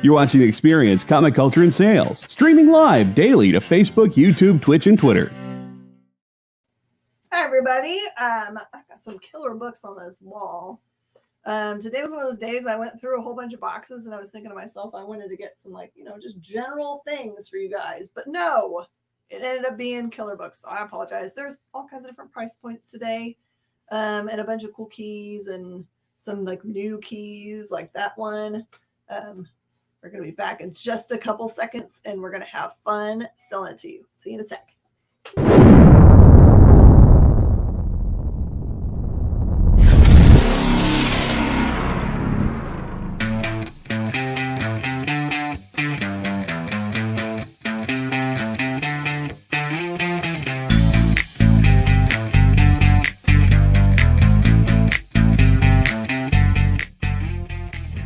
You're watching Experience Comic Culture and Sales, streaming live daily to Facebook, YouTube, Twitch, and Twitter. Hi, everybody. I've got some killer books on this wall. Today was one of those days I went through a whole bunch of boxes and I was thinking to myself, I wanted to get some, just general things for you guys. But no, it ended up being killer books. So I apologize. There's all kinds of different price points today, and a bunch of cool keys and some new keys like that one. We're going to be back in just a couple seconds and we're going to have fun selling it to you. See you in a sec.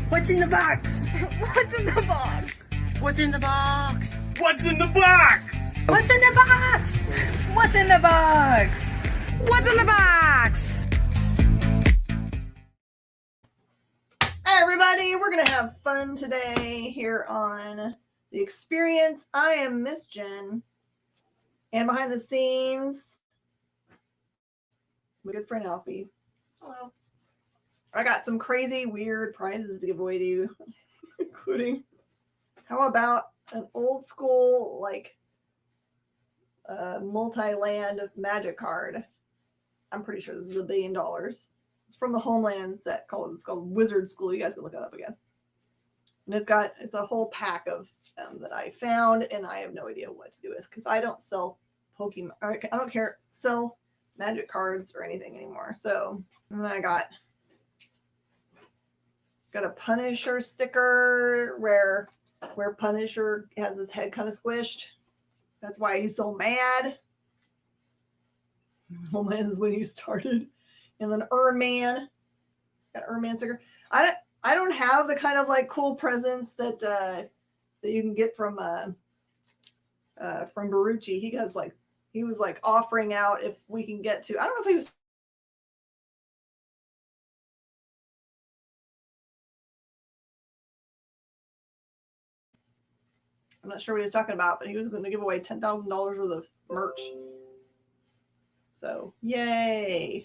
What's in the box? What's in the box? What's in the box? What's in the box? What's in the box? What's in the box? What's in the box? Hi, everybody. We're going to have fun today here on The Experience. I am Miss Jen. And behind the scenes, my good friend Alfie. Hello. I got some crazy, weird prizes to give away to you, including, how about an old school, multi-land magic card. I'm pretty sure this is $1 billion. It's from the Homeland set. It's called Wizard School. You guys can look it up, I guess. And it's a whole pack of them that I found, and I have no idea what to do with because I don't sell Pokemon. I don't sell magic cards or anything anymore. So, and then I got a Punisher sticker where Punisher has his head kind of squished. That's why he's so mad. Homeland is when you started. And then Iron Man. Got Iron Man sticker. I don't have the kind of cool presents that you can get from Barucci. He was offering out if we can get to, I don't know if he was I'm not sure what he was talking about, but he was going to give away $10,000 worth of merch. So, yay.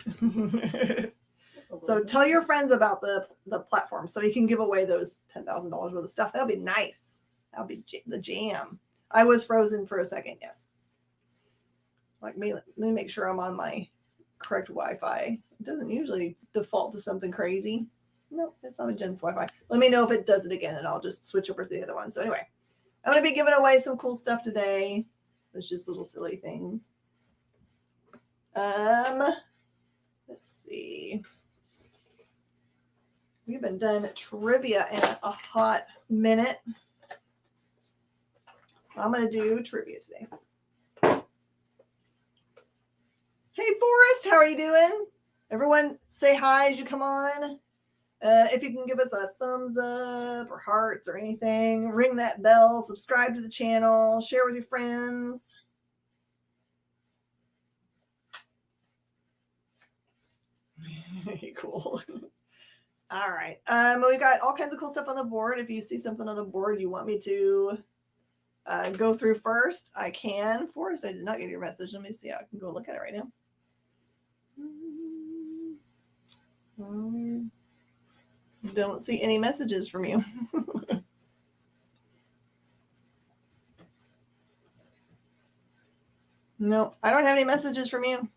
So tell your friends about the platform so you can give away those $10,000 worth of stuff. That'll be nice. That'll be the jam. I was frozen for a second, yes. Let me make sure I'm on my correct Wi-Fi. It doesn't usually default to something crazy. No, it's on Jen's Wi-Fi. Let me know if it does it again, and I'll just switch over to the other one. So anyway. I'm going to be giving away some cool stuff today. It's just little silly things. Let's see. We haven't done trivia in a hot minute. So I'm going to do trivia today. Hey, Forrest, how are you doing? Everyone say hi as you come on. If you can give us a thumbs up or hearts or anything, ring that bell, subscribe to the channel, share with your friends. Cool. All right. We got all kinds of cool stuff on the board. If you see something on the board you want me to go through first, I can. Forrest, I did not get your message. Let me see. I can go look at it right now. Don't see any messages from you. No, I don't have any messages from you.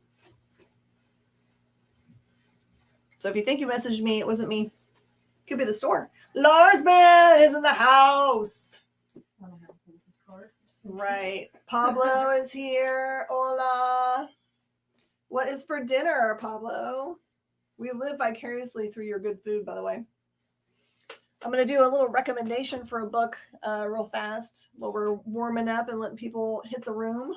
So if you think you messaged me, it wasn't me. Could be the store. Larsman is in the house. Right. Pablo is here. Hola. What is for dinner, Pablo? We live vicariously through your good food, by the way. I'm going to do a little recommendation for a book real fast while we're warming up and letting people hit the room.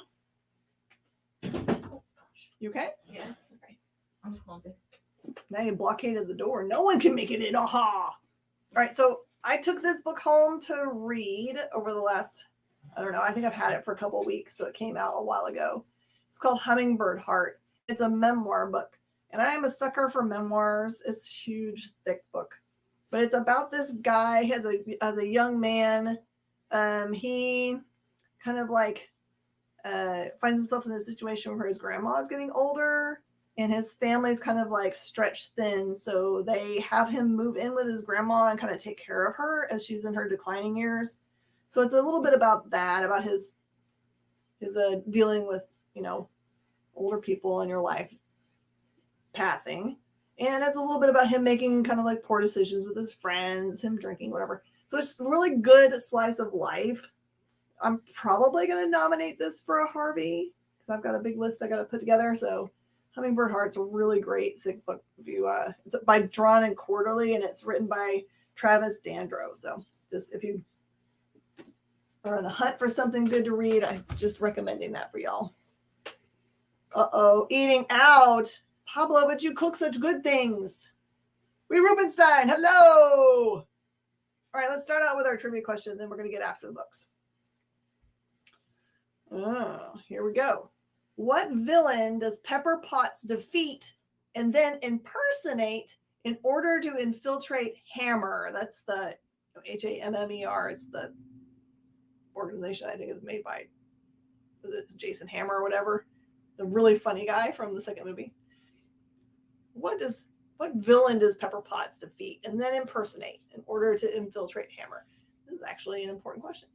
You okay? Yeah, sorry. I'm clumsy. Now you blockaded the door. No one can make it in. Aha! All right, so I took this book home to read over the last, I don't know, I think I've had it for a couple of weeks, so it came out a while ago. It's called Hummingbird Heart. It's a memoir book. And I am a sucker for memoirs. It's a huge, thick book. But it's about this guy as a young man. He kind of like finds himself in a situation where his grandma is getting older and his family's kind of like stretched thin. So they have him move in with his grandma and kind of take care of her as she's in her declining years. So it's a little bit about that, about his dealing with, older people in your life passing. And it's a little bit about him making kind of like poor decisions with his friends, him drinking, whatever. So it's a really good slice of life. I'm probably going to nominate this for a Harvey because I've got a big list I got to put together. So Hummingbird Heart's a really great thick book. It's by Drawn and Quarterly, and it's written by Travis Dandro. So just if you are on the hunt for something good to read, I'm just recommending that for y'all. Eating out. Pablo, but you cook such good things. Rubenstein, hello. All right, let's start out with our trivia question, then we're going to get after the books. Oh, here we go. What villain does Pepper Potts defeat and then impersonate in order to infiltrate Hammer? That's the Hammer. It's the organization I think is made by, was it Jason Hammer or whatever? The really funny guy from the second movie. What villain does Pepper Potts defeat and then impersonate in order to infiltrate Hammer? This is actually an important question.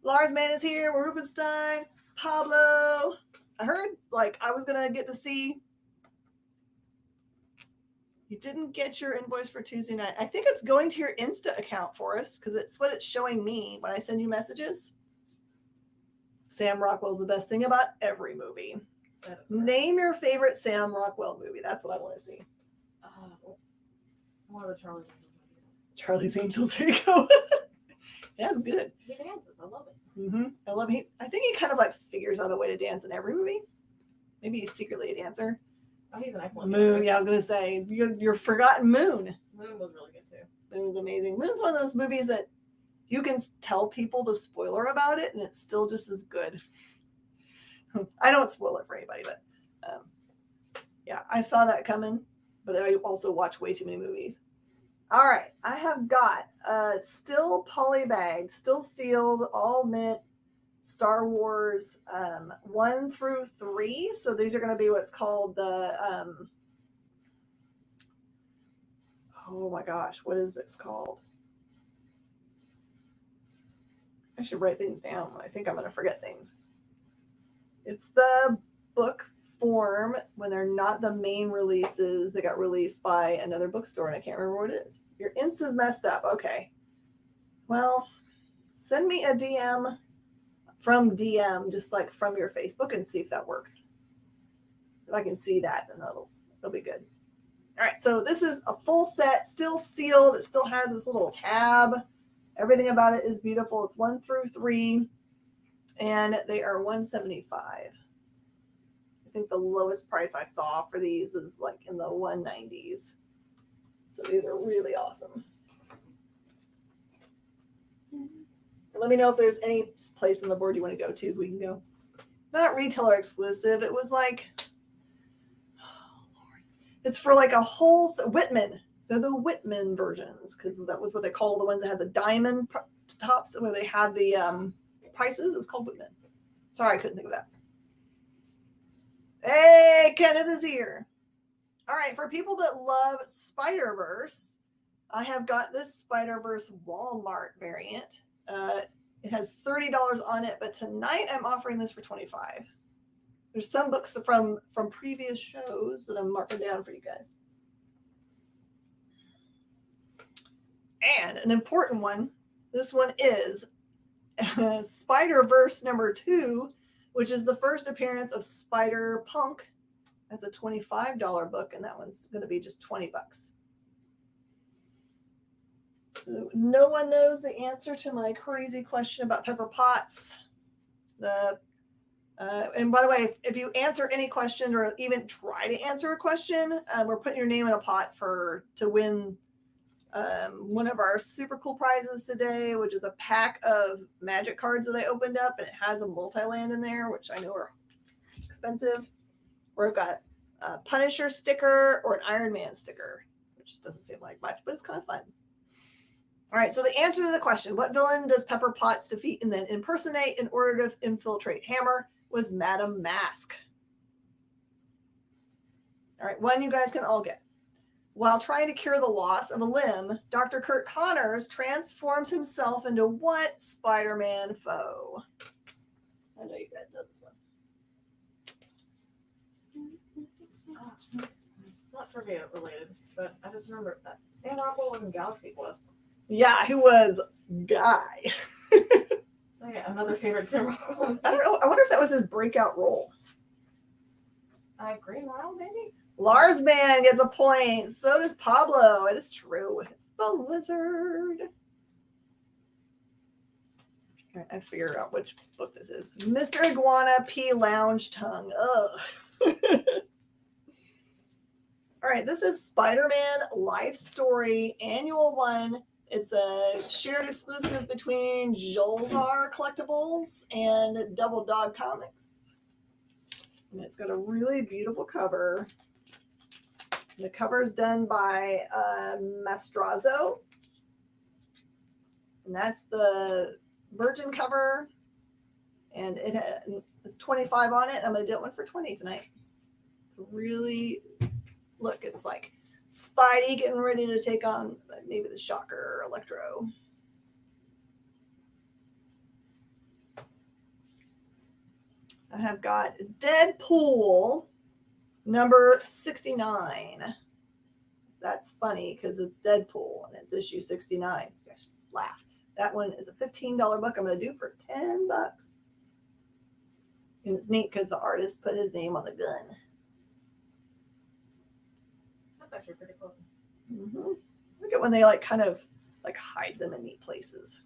Lars Man is here. We're Rubenstein. Pablo. I heard I was going to get to see. You didn't get your invoice for Tuesday night. I think it's going to your Insta account, Forrest, because it's what it's showing me when I send you messages. Sam Rockwell's the best thing about every movie. Name your favorite Sam Rockwell movie. That's what I want to see. One of the Charlie's Angels movies. Charlie's Angels. There you go. That's good. He dances. I love it. Mm-hmm. I love it. I think he kind of figures out a way to dance in every movie. Maybe he's secretly a dancer. Oh, he's an excellent Moon. dancer. Yeah, I was going to say your forgotten Moon. Moon was really good too. Moon was amazing. Moon's one of those movies that you can tell people the spoiler about it and it's still just as good. I don't spoil it for anybody, but yeah, I saw that coming, but I also watch way too many movies. All right, I have got still polybag, still sealed, all mint Star Wars 1 through 3. So these are going to be what's called the, oh my gosh, what is this called? I should write things down. I think I'm going to forget things. It's the book form when they're not the main releases that got released by another bookstore, and I can't remember what it is. Your Insta's messed up. Okay. Well, send me a DM from DM, just from your Facebook, and see if that works. If I can see that, then it'll be good. All right, so this is a full set, still sealed. It still has this little tab. Everything about it is beautiful. It's 1 through 3. And they are $175. I think the lowest price I saw for these was in the 190s. So these are really awesome. Let me know if there's any place on the board you want to go to. We can go. Not retailer exclusive. It was oh Lord. It's for a whole Whitman. They're the Whitman versions because that was what they call the ones that had the diamond tops where they had the prices. It was called Whitman. Sorry, I couldn't think of that. Hey, Kenneth is here. All right, for people that love Spider-Verse, I have got this Spider-Verse Walmart variant. It has $30 on it, but tonight I'm offering this for $25. There's some books from previous shows that I'm marking down for you guys. And an important one, this one is Spider-Verse number 2, which is the first appearance of Spider-Punk. That's a $25 book, and that one's going to be just $20. So no one knows the answer to my crazy question about Pepper Potts. And by the way, if you answer any question or even try to answer a question, we're putting your name in a pot to win one of our super cool prizes today, which is a pack of magic cards that I opened up, and it has a multi-land in there, which I know are expensive. Or I've got a Punisher sticker or an Iron Man sticker, which Just doesn't seem like much, but it's kind of fun. All right, so the answer to the question, what villain does Pepper Potts defeat and then impersonate in order to infiltrate Hammer, was Madame Mask. All right, one you guys can all get. While trying to cure the loss of a limb, Dr. Kurt Connors transforms himself into what Spider-Man foe? I know you guys know this one. It's not trivia related, but I just remember that Sam Rockwell was in Galaxy Quest. Yeah, he was Guy. So yeah, another favorite Sam Rockwell. I don't know. I wonder if that was his breakout role. Green Mile, maybe? Lars Man gets a point. So does Pablo. It is true. It's the lizard. All right, I figured out which book this is. Mr. Iguana P. Lounge Tongue. Ugh. All right, this is Spider-Man Life Story Annual 1. It's a shared exclusive between Jolzar Collectibles and Double Dog Comics. And it's got a really beautiful cover. The cover is done by Mastrazo. And that's the Virgin cover. And it's 25 on it. I'm going to do one for 20 tonight. It's really, look, it's like Spidey getting ready to take on maybe the Shocker or Electro. I have got Deadpool number 69. That's funny because it's Deadpool and it's issue 69. You guys laugh. That one is a $15 book I'm going to do for $10. And it's neat because the artist put his name on the gun. That's actually pretty cool. Mm-hmm. Look at when they kind of hide them in neat places.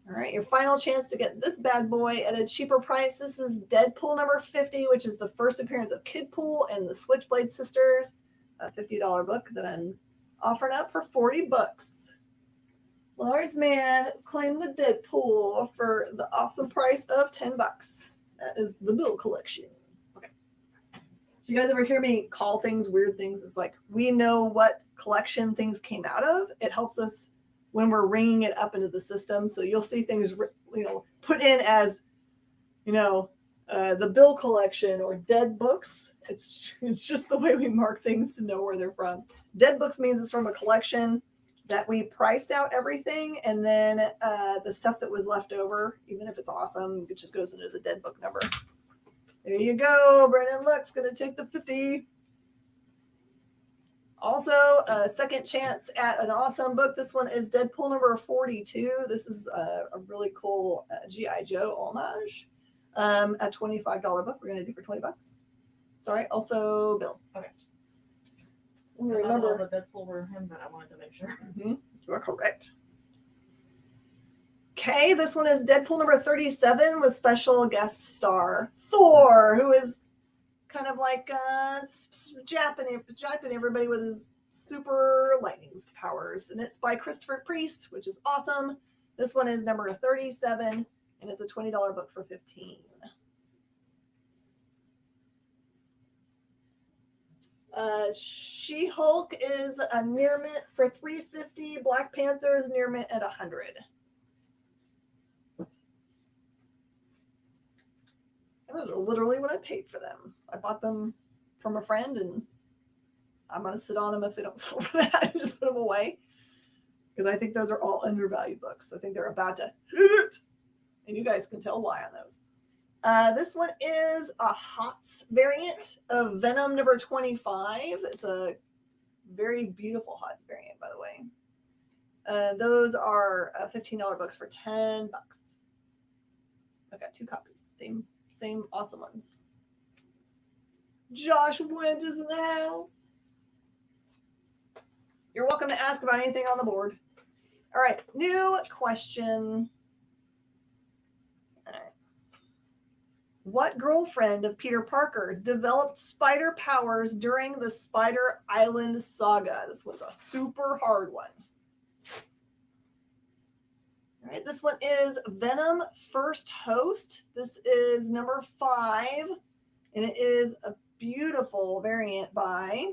All right, your final chance to get this bad boy at a cheaper price. This is Deadpool number 50, which is the first appearance of Kidpool and the Switchblade Sisters. A $50 book that I'm offering up for $40. Lars Man claimed the Deadpool for the awesome price of $10. That is the Bill collection. Okay. You guys ever hear me call things weird things? It's like we know what collection things came out of. It helps us when we're ringing it up into the system. So you'll see things, put in as, the Bill collection or dead books. It's just the way we mark things to know where they're from. Dead books means it's from a collection that we priced out everything. And then the stuff that was left over, even if it's awesome, it just goes into the dead book number. There you go. Brandon Luck's going to take the 50. Also, a second chance at an awesome book. This one is Deadpool number 42. This is a really cool G.I. Joe homage. A $25 book we're going to do for $20. It's all right. Also, Bill. Okay. Remember, all the Deadpool were him, but I wanted to make sure. You are correct. Okay, this one is Deadpool number 37 with special guest star Thor, who is kind of like japping everybody with his super lightning powers. And it's by Christopher Priest, which is awesome. This one is number 37, and it's a $20 book for $15. She-Hulk is a near mint for $350. Black Panther is near mint at $100. And those are literally what I paid for them. I bought them from a friend, and I'm going to sit on them if they don't sell for that and just put them away. Because I think those are all undervalued books. I think they're about to hit it. And you guys can tell why on those. This one is a HOTS variant of Venom number 25. It's a very beautiful HOTS variant, by the way. Those are $15 books for $10. I've got 2 copies. Same awesome ones. Josh Went is in the house. You're welcome to ask about anything on the board. All right, new question. All right. What girlfriend of Peter Parker developed spider powers during the Spider Island saga? This was a super hard one. All right, this one is Venom First Host. This is number 5, and it is a beautiful variant by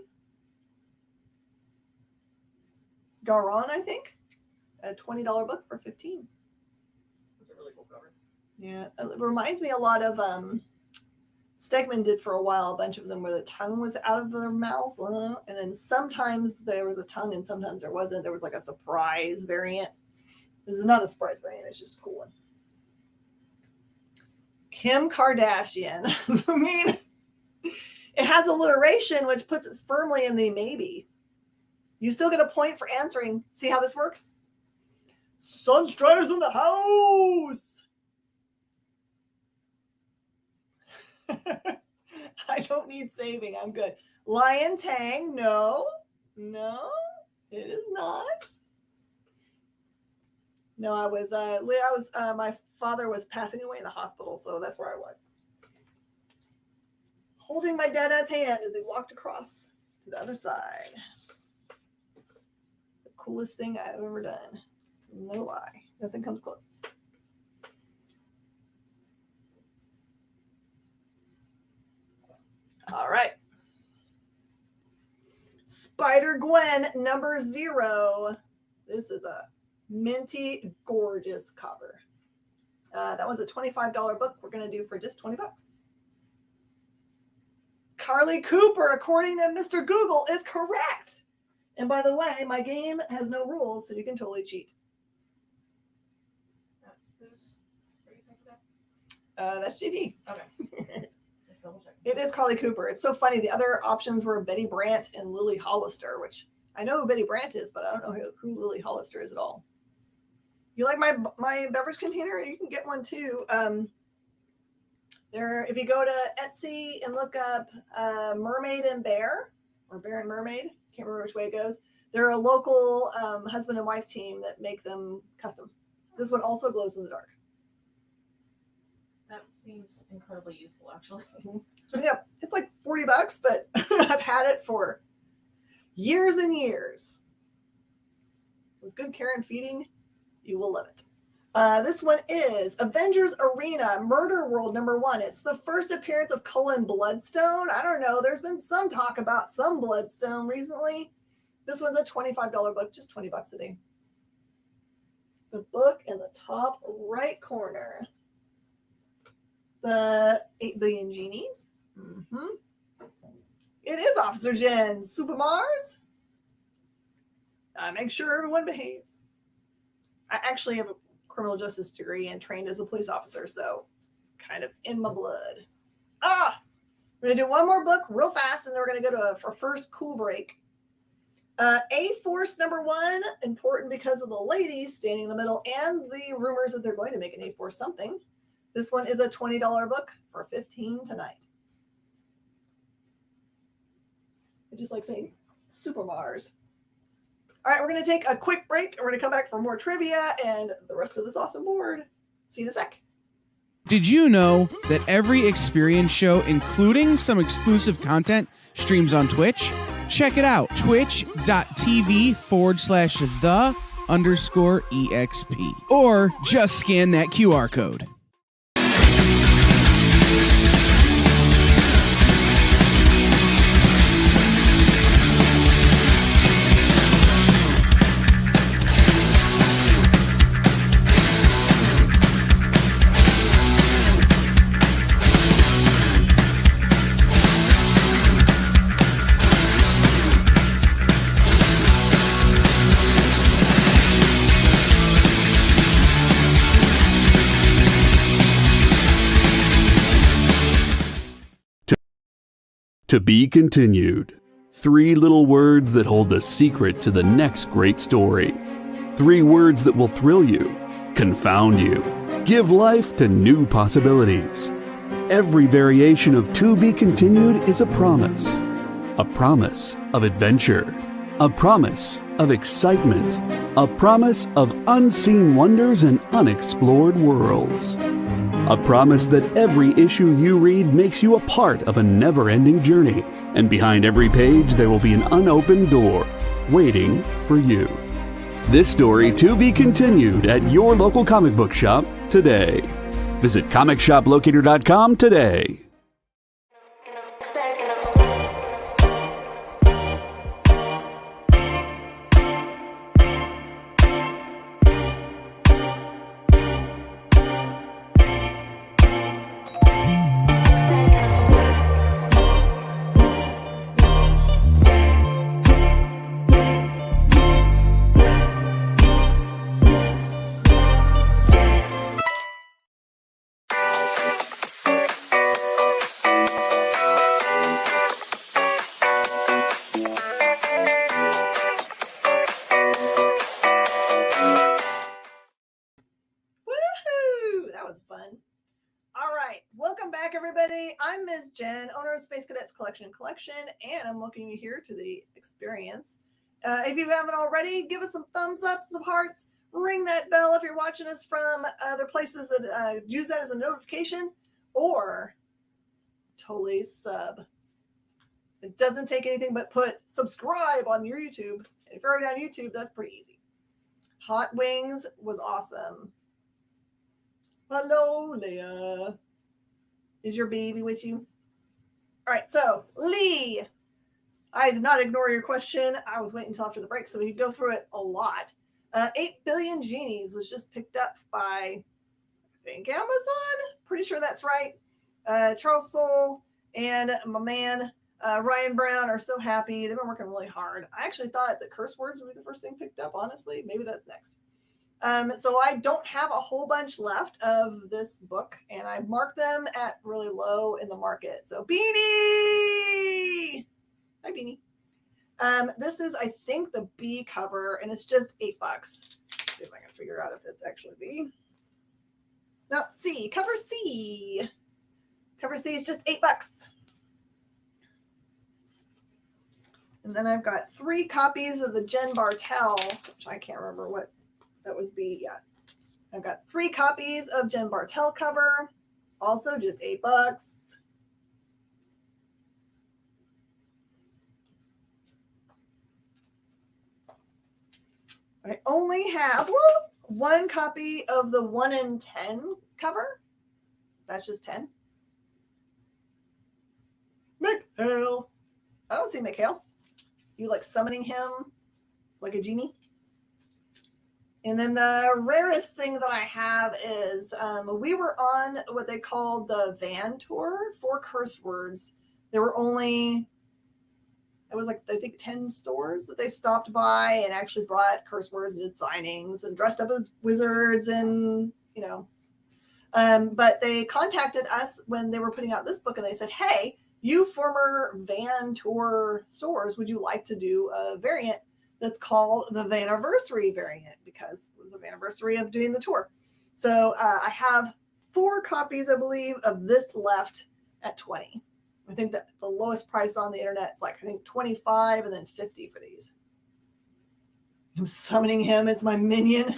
Garon, I think. A $20 book for $15. That's a really cool cover. Yeah, it reminds me a lot of Stegman did for a while, a bunch of them where the tongue was out of their mouths, and then sometimes there was a tongue and sometimes there wasn't. There was like a surprise variant. This is not a surprise variant, it's just a cool one. Kim Kardashian. I mean, it has alliteration, which puts it firmly in the maybe. You still get a point for answering. See how this works? Sunstriders in the house. I don't need saving. I'm good. Lion Tang. No, it is not. No, I was my father was passing away in the hospital, so that's where I was. Holding my dada's hand as he walked across to the other side. The coolest thing I've ever done. No lie. Nothing comes close. All right. Spider-Gwen number 0. This is a minty, gorgeous cover. That one's a $25 book we're going to do for just 20 bucks. Carly Cooper, according to Mr. Google, is correct. And by the way, my game has no rules, so you can totally cheat. That's GD. Okay. Just double check. It is Carly Cooper. It's so funny. The other options were Betty Brant and Lily Hollister, which I know who Betty Brant is, but I don't know who Lily Hollister is at all. You like my beverage container? You can get one too. If you go to Etsy and look up Mermaid and Bear, or Bear and Mermaid, can't remember which way it goes. They're a local husband and wife team that make them custom. This one also glows in the dark. That seems incredibly useful, actually. So yeah, it's like $40, but I've had it for years and years. With good care and feeding, you will love it. This one is Avengers Arena Murder World number 1. It's the first appearance of Cullen Bloodstone. I don't know. There's been some talk about some Bloodstone recently. This one's a $25 book, just 20 bucks a day. The book in the top right corner. The 8 Billion Genies. Mm-hmm. It is Officer Jen. Super Mars. I make sure everyone behaves. I actually have a criminal justice degree and trained as a police officer, so it's kind of in my blood. We're going to do one more book real fast, and then we're going to go to our first cool break. A-Force number 1, important because of the ladies standing in the middle and the rumors that they're going to make an A-Force something. This one is a $20 book for $15 tonight. I just like saying Super Mars. All right, we're going to take a quick break, and we're going to come back for more trivia and the rest of this awesome board. See you in a sec. Did you know that every experience show, including some exclusive content, streams on Twitch? Check it out, twitch.tv/the_EXP. Or just scan that QR code. To be continued. 3 little words that hold the secret to the next great story. 3 words that will thrill you, confound you, give life to new possibilities. Every variation of To Be Continued is a promise of adventure, a promise of excitement, a promise of unseen wonders and unexplored worlds. A promise that every issue you read makes you a part of a never-ending journey. And behind every page, there will be an unopened door waiting for you. This story to be continued at your local comic book shop today. Visit comicshoplocator.com today. is Jen, owner of Space Cadets Collection, and I'm welcoming you here to the experience. If you haven't already, give us some thumbs up, some hearts, ring that bell if you're watching us from other places that use that as a notification, or totally sub. It doesn't take anything but put subscribe on your YouTube. And if you're already on YouTube, that's pretty easy. Hot Wings was awesome. Hello, Leia. Is your baby with you? All right, so Lee, I did not ignore your question. I was waiting until after the break so we could go through it a lot. 8 Billion Genies was just picked up by, I think, Amazon. Pretty sure that's right. Charles Soule and my man Ryan Brown are so happy. They've been working really hard. I actually thought that curse words would be the first thing picked up, honestly. Maybe that's next. So I don't have a whole bunch left of this book, and I marked them at really low in the market. So Beanie! Hi, Beanie. This is, I think, the B cover, and it's just $8. Let's see if I can figure out if it's actually B. No, C. Cover C. Cover C is just $8. And then I've got 3 copies of the Jen Bartel, which I can't remember what that was B yet. I've got 3 copies of Jen Bartel cover, also just $8. I only have 1 copy of the 1 in 10 cover. That's just 10. McHale. I don't see McHale. You like summoning him like a genie? And then the rarest thing that I have is we were on what they called the van tour for curse words. There were only, it was like, I think 10 stores that they stopped by and actually brought curse words and did signings and dressed up as wizards and, you know. But they contacted us when they were putting out this book and they said, hey, you former van tour stores, would you like to do a variant that's called the Vaniversary variant because it was the anniversary of doing the tour. So I have 4 copies, I believe, of this left at 20. I think that the lowest price on the internet is like, I think 25 and then 50 for these. I'm summoning him as my minion.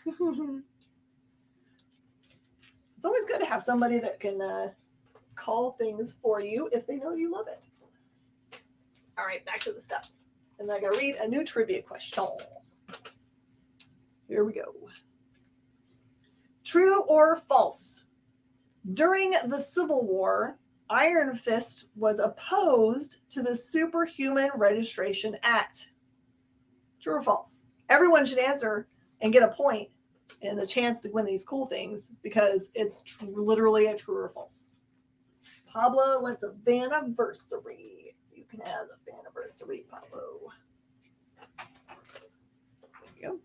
It's always good to have somebody that can call things for you if they know you love it. All right, back to the stuff. And I gotta read a new trivia question. Here we go. True or false? During the Civil War, Iron Fist was opposed to the Superhuman Registration Act. True or false? Everyone should answer and get a point and a chance to win these cool things because it's literally a true or false. Pablo wants a Vaniversary. You can have a Vaniversary, Pablo. There you go.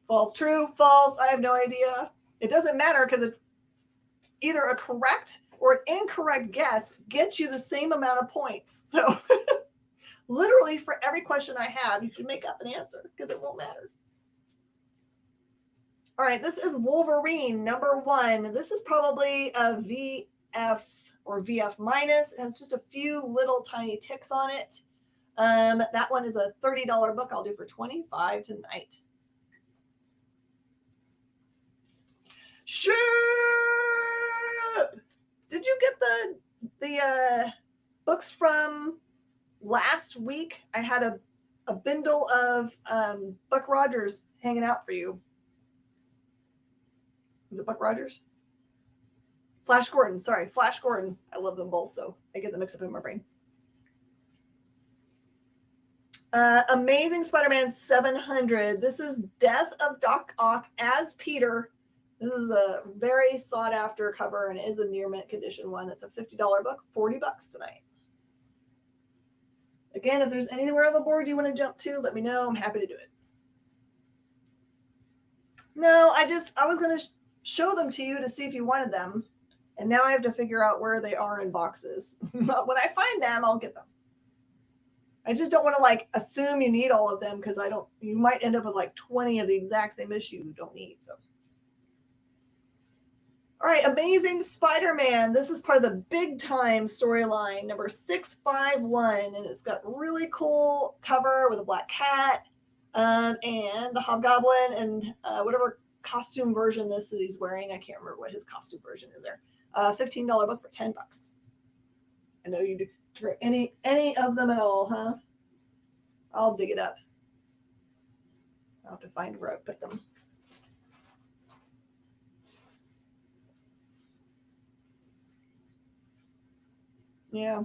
False, true, false. I have no idea. It doesn't matter because either a correct or an incorrect guess gets you the same amount of points. So literally for every question I have, you should make up an answer because it won't matter. All right, this is Wolverine number 1. This is probably a VF or VF minus. It has just a few little tiny ticks on it. That one is a $30 book. I'll do for $25 tonight. Ship! Did you get the books from last week? I had a bundle of Buck Rogers hanging out for you. Is it Buck Rogers? Flash Gordon. Sorry, Flash Gordon. I love them both, so I get them mixed up in my brain. Amazing Spider-Man 700. This is Death of Doc Ock as Peter. This is a very sought-after cover and is a near mint condition one. That's a $50 book, $40 tonight. Again, if there's anywhere on the board you want to jump to, let me know. I'm happy to do it. No, I was going to show them to you to see if you wanted them. And now I have to figure out where they are in boxes. But when I find them, I'll get them. I just don't want to like assume you need all of them because you might end up with like 20 of the exact same issue you don't need. So All right, Amazing Spider-Man. This is part of the Big Time storyline, number 651, and it's got really cool cover with a black cat and the Hobgoblin and whatever costume version this that he's wearing. I can't remember what his costume version is there. $15 book for $10. I know you do for any of them at all, huh? I'll dig it up. I'll have to find where I put them. Yeah.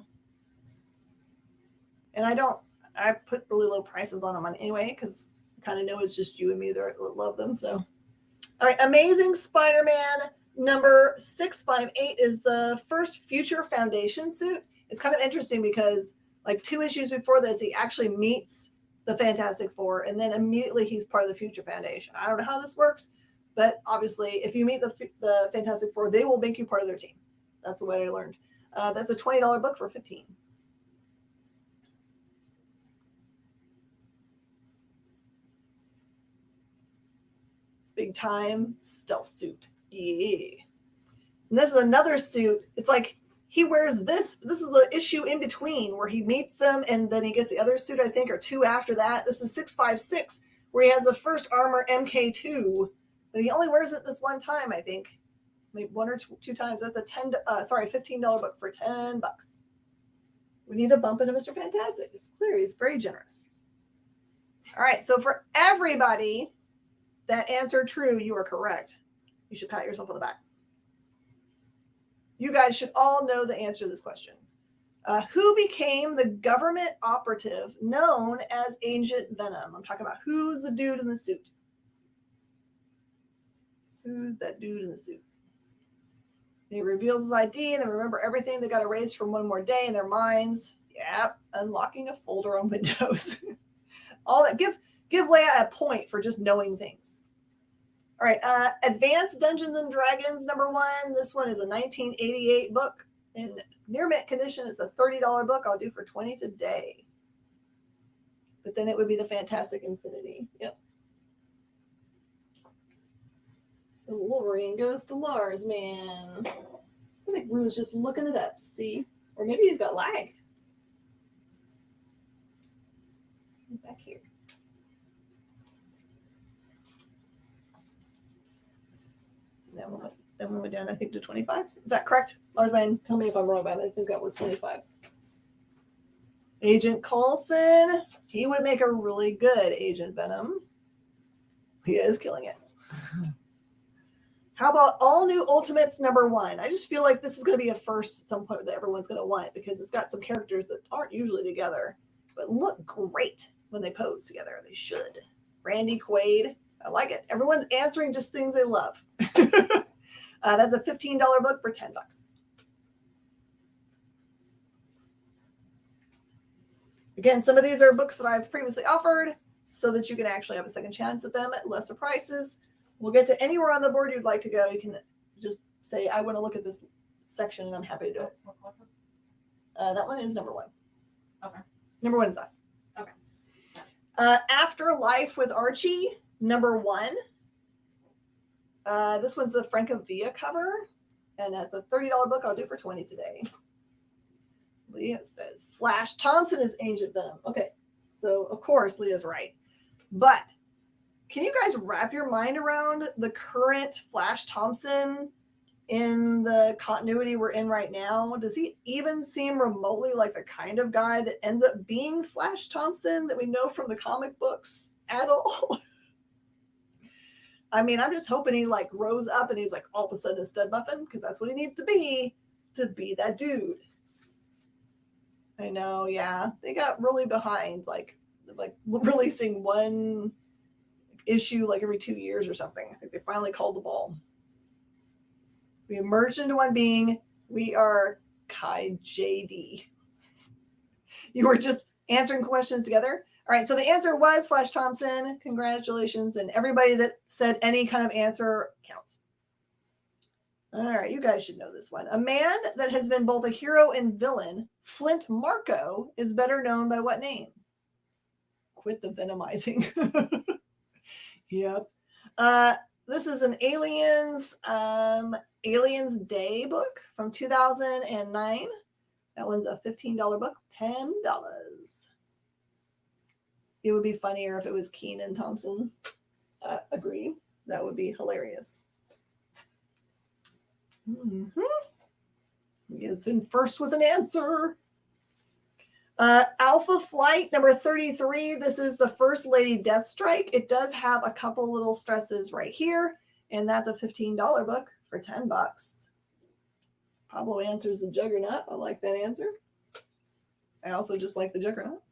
And I put really low prices on them anyway, because I kind of know it's just you and me that love them. So, all right. Amazing Spider-Man number 658 is the first Future Foundation suit. It's kind of interesting because like 2 issues before this, he actually meets the Fantastic Four, and then immediately he's part of the Future Foundation. I don't know how this works, but obviously if you meet the Fantastic Four, they will make you part of their team. That's the way I learned. That's a $20 book for $15. Big Time stealth suit. Yeah. And this is another suit. It's like he wears this. This is the issue in between where he meets them and then he gets the other suit, I think, or 2 after that. This is 656 where he has the first armor MK2, but he only wears it this one time, I think. Maybe 1 or 2 times. That's a $15 book for $10. We need to bump into Mr. Fantastic. It's clear he's very generous. All right, so for everybody that answered true, you are correct. You should pat yourself on the back. You guys should all know the answer to this question. Who became the government operative known as Agent Venom? I'm talking about who's the dude in the suit. Who's that dude in the suit? He reveals his ID and they remember everything. They got erased from one more day in their minds. Yep, unlocking a folder on Windows. All that. Give Leia a point for just knowing things. All right, Advanced Dungeons and Dragons number 1. This one is a 1988 book. In near mint condition, it's a $30 book. I'll do for $20 today. But then it would be the Fantastic Infinity. Yep. The Wolverine goes to Lars, man. I think Rue's just looking it up to see. Or maybe he's got lag. Back here. Then we went down, I think, to 25. Is that correct? Lars, man, tell me if I'm wrong about it. I think that was 25. Agent Coulson. He would make a really good Agent Venom. He is killing it. How about All New Ultimates number 1? I just feel like this is going to be a first at some point that everyone's going to want because it's got some characters that aren't usually together, but look great when they pose together. They should. Randy Quaid. I like it. Everyone's answering just things they love. That's a $15 book for $10. Again, some of these are books that I've previously offered so that you can actually have a second chance at them at lesser prices. We'll get to anywhere on the board you'd like to go. You can just say, I want to look at this section, and I'm happy to do it. That one is number 1. Okay. Number 1 is us. Okay. Afterlife with Archie, number 1. This one's the Francavilla cover, and that's a $30 book. I'll do for $20 today. Leah says Flash Thompson is Agent Venom. Okay, so of course Leah's right, but can you guys wrap your mind around the current Flash Thompson in the continuity we're in right now? Does he even seem remotely like the kind of guy that ends up being Flash Thompson that we know from the comic books at all? I mean, I'm just hoping he like rose up and he's like all of a sudden a stud muffin because that's what he needs to be that dude. I know, yeah. They got really behind, like releasing one issue like every 2 years or something. I think they finally called the ball. We emerged into one being. We are Kai JD. You were just answering questions together. All right, so the answer was Flash Thompson. Congratulations. And everybody that said any kind of answer counts. All right, you guys should know this one. A man that has been both a hero and villain, Flint Marko, is better known by what name? Quit the venomizing. Yep. This is an Aliens Day book from 2009. That one's a $15 book, $10. It would be funnier if it was Kenan Thompson. Agree. That would be hilarious. Mm-hmm. He has been first with an answer. Alpha Flight number 33. This is the First Lady Deathstrike. It does have a couple little stresses right here, and that's a $15 book for $10. Pablo answers the Juggernaut. I like that answer. I also just like the Juggernaut.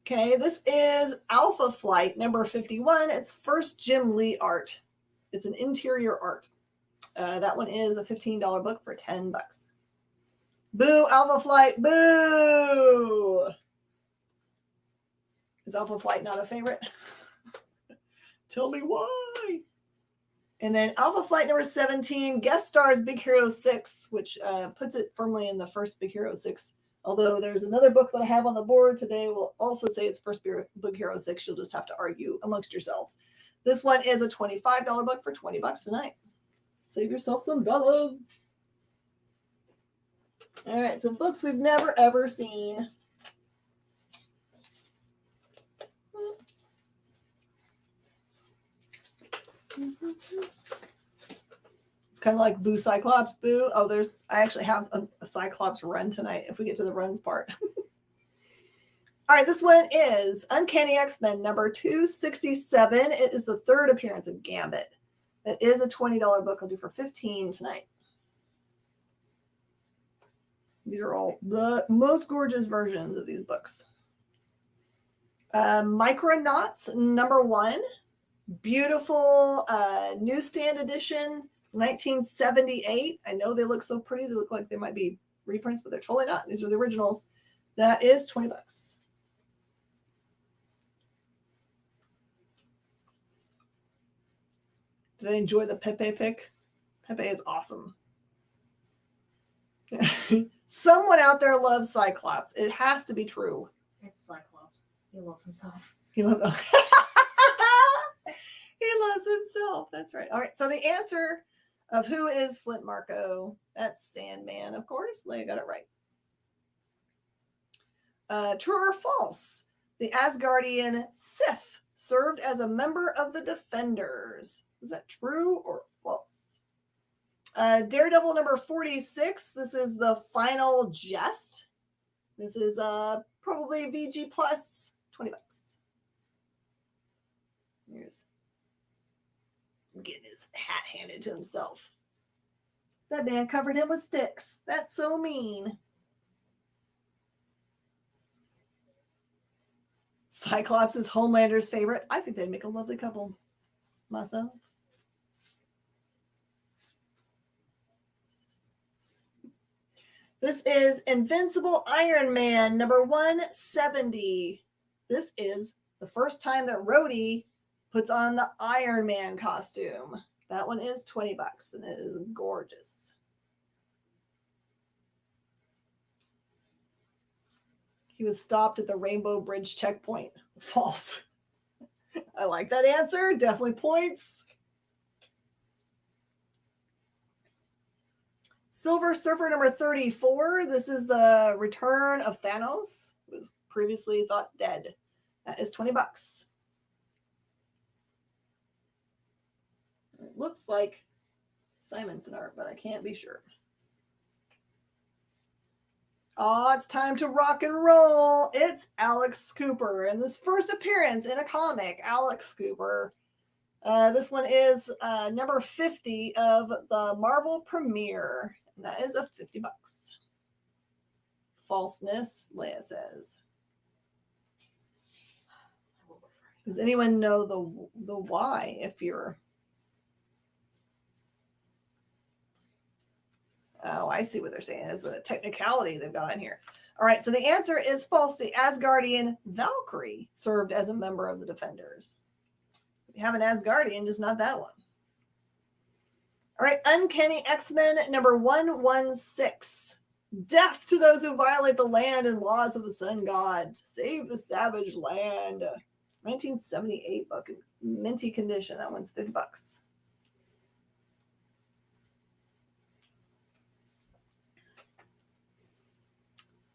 Okay, this is Alpha Flight number 51. It's first Jim Lee art. It's an interior art. That one is a $15 book for $10. Boo, Alpha Flight, boo! Is Alpha Flight not a favorite? Tell me why. And then Alpha Flight number 17, guest stars Big Hero 6, which puts it firmly in the first Big Hero 6. Although there's another book that I have on the board today will also say it's first Big Hero 6. You'll just have to argue amongst yourselves. This one is a $25 book for $20 tonight. Save yourself some dollars. All right, some books we've never, ever seen. It's kind of like Boo Cyclops, boo. Oh, I actually have a Cyclops run tonight if we get to the runs part. All right, this one is Uncanny X-Men number 267. It is the third appearance of Gambit. That is a $20 book. I'll do for $15 tonight. These are all the most gorgeous versions of these books. Micronauts number 1. Beautiful newsstand edition, 1978. I know they look so pretty. They look like they might be reprints, but they're totally not. These are the originals. That is $20. Did I enjoy the Pepe pick? Pepe is awesome. Someone out there loves Cyclops. It has to be true. It's Cyclops. He loves himself. He loves himself. That's right. All right. So the answer of who is Flint Marko? That's Sandman, of course. Leia got it right. True or false? The Asgardian Sif served as a member of the Defenders. Is that true or false? Daredevil number 46. This is the Final Jest. This is probably VG plus $20. Here's getting his hat handed to himself. That man covered him with sticks. That's so mean. Cyclops is Homelander's favorite. I think they'd make a lovely couple. Myself. This is Invincible Iron Man number 170. This is the first time that Rhodey puts on the Iron Man costume. That one is $20 and it is gorgeous. He was stopped at the Rainbow Bridge checkpoint. False. I like that answer. Definitely points. Silver Surfer number 34. This is the return of Thanos, who was previously thought dead. That is $20. It looks like Simonson art, but I can't be sure. Oh, it's time to rock and roll. It's Alex Cooper. And this first appearance in a comic, Alex Cooper. This one is number 50 of the Marvel premiere. And that is a $50. Falseness, Leia says. Does anyone know the why if you're... Oh, I see what they're saying. It's a technicality they've got in here. All right, so the answer is false. The Asgardian Valkyrie served as a member of the Defenders. We have an Asgardian, just not that one. All right, Uncanny X-Men number 116. Death to those who violate the land and laws of the sun god. Save the savage land. 1978 book in minty condition. That one's $50.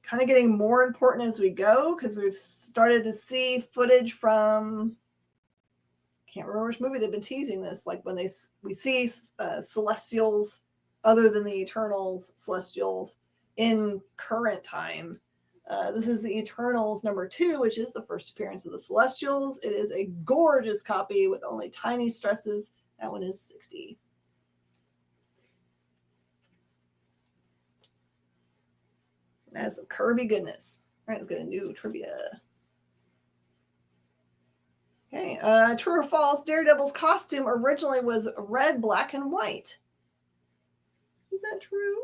Kind of getting more important as we go because we've started to see footage from, can't remember which movie they've been teasing this, like when we see celestials other than the Eternals celestials in current time. This is the Eternals number 2, which is the first appearance of the Celestials. It is a gorgeous copy with only tiny stresses. That one is $60. That's some Kirby goodness. All right, let's get a new trivia. Okay, true or false? Daredevil's costume originally was red, black, and white. Is that true?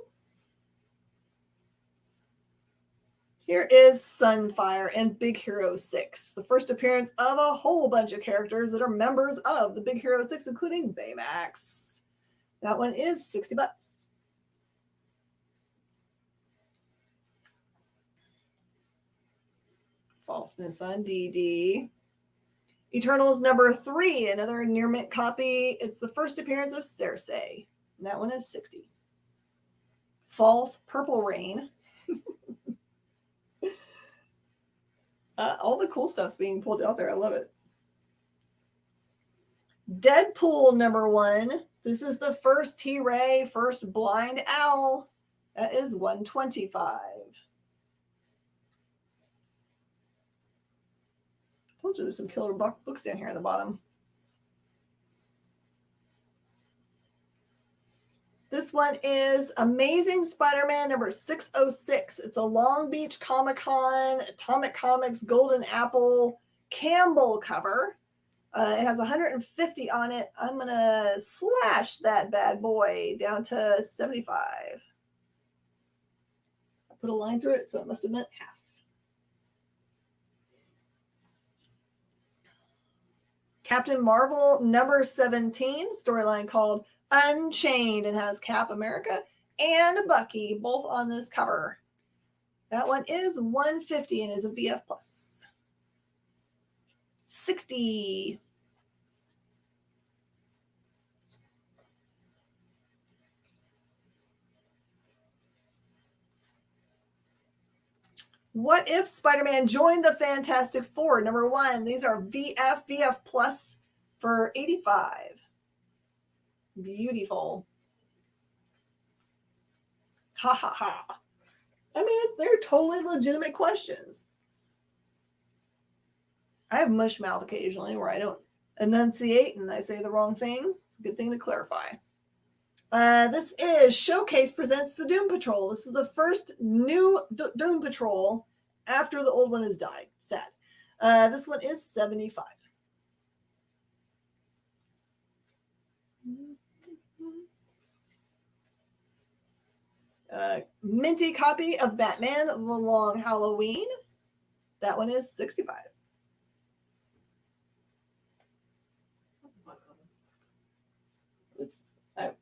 Here is Sunfire and Big Hero 6, the first appearance of a whole bunch of characters that are members of the Big Hero 6, including Baymax. That one is $60. Falseness on DD. Eternals number 3, another near mint copy. It's the first appearance of Cersei. And that one is $60. False Purple Rain. All the cool stuff's being pulled out there. I love it. Deadpool number 1. This is the first T-Ray, first Blind Owl. That is $125. Told you there's some killer books down here at the bottom. This one is Amazing Spider-Man number 606. It's a Long Beach Comic-Con, Atomic Comics, Golden Apple, Campbell cover. It has 150 on it. I'm going to slash that bad boy down to 75. I put a line through it, so it must have meant half. Captain Marvel number 17, storyline called Unchained, and has Cap America and Bucky both on this cover. That one is $150 and is a VF plus. $60. What if Spider-Man joined the Fantastic Four? Number 1. These are VF plus for $85. Beautiful. Ha ha ha. I mean, they're totally legitimate questions. I have mush mouth occasionally where I don't enunciate and I say the wrong thing. It's a good thing to clarify. This is Showcase presents the Doom Patrol. This is the first new Doom Patrol after the old one has died. Sad. This one is $75. Minty copy of Batman The Long Halloween. That one is $65.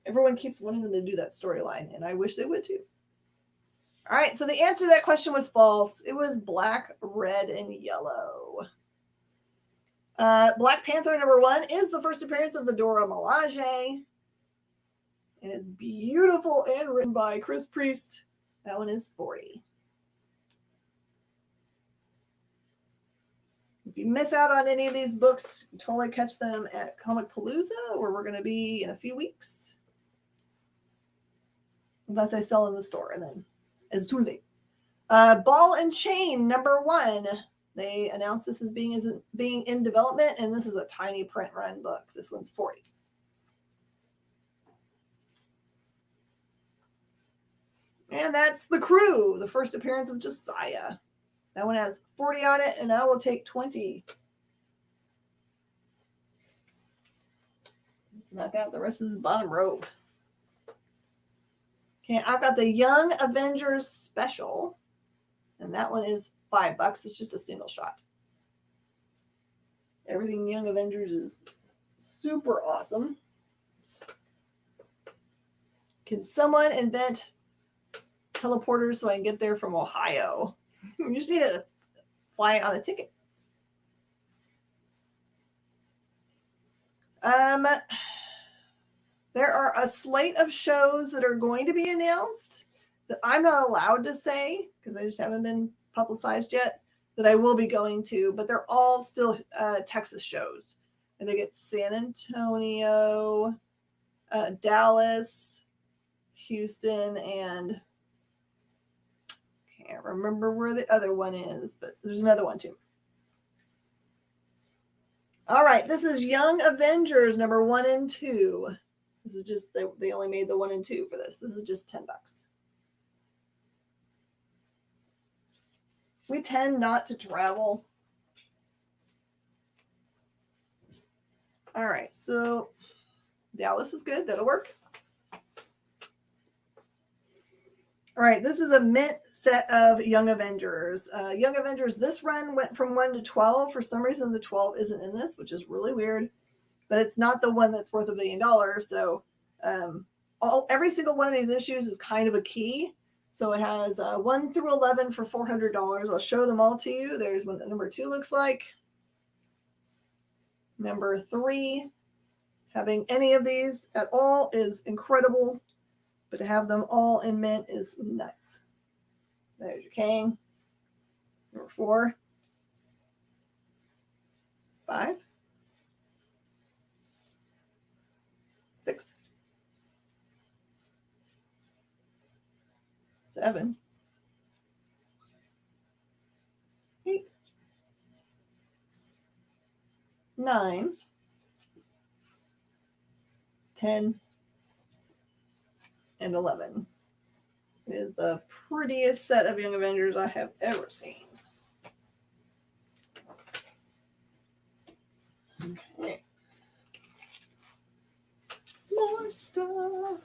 Everyone keeps wanting them to do that storyline, and I wish they would too. All right, so the answer to that question was false. It was black, red, and yellow. Black Panther number 1 is the first appearance of the Dora Milaje. It is beautiful and written by Chris Priest. That one is $40. If you miss out on any of these books, you totally catch them at Comic Palooza, where we're going to be in a few weeks. Unless I sell in the store, and then it's too late. Ball and Chain number 1. They announced this as being in development, and this is a tiny print run book. This one's $40. And that's The Crew, the first appearance of Josiah. That one has 40 on it, and I will take 20. Knock out the rest of this bottom row. Okay, I've got the Young Avengers special, and that one is $5. It's just a single shot. Everything Young Avengers is super awesome. Can someone invent teleporters so I can get there from Ohio? You just need to fly on a ticket. There are a slate of shows that are going to be announced that I'm not allowed to say because they just haven't been publicized yet that I will be going to, but they're all still Texas shows. And they get San Antonio, Dallas, Houston, and can't remember where the other one is, but there's another one too. All right, this is Young Avengers number 1 and 2. This is just, they only made the 1 and 2 for this. This is just $10. We tend not to travel. All right, so Dallas is good. That'll work. All right, this is a mint set of Young Avengers. Young Avengers, this run went from 1 to 12. For some reason, the 12 isn't in this, which is really weird. But it's not the one that's worth $1 billion. So every single one of these issues is kind of a key. So it has 1 through 11 for $400. I'll show them all to you. There's what number 2 looks like. Number 3. Having any of these at all is incredible. But to have them all in mint is nuts. There's your Kang. Number 4. 5. 6. 7. 8. 9. 10. And 11. It is the prettiest set of Young Avengers I have ever seen. Okay. More stuff.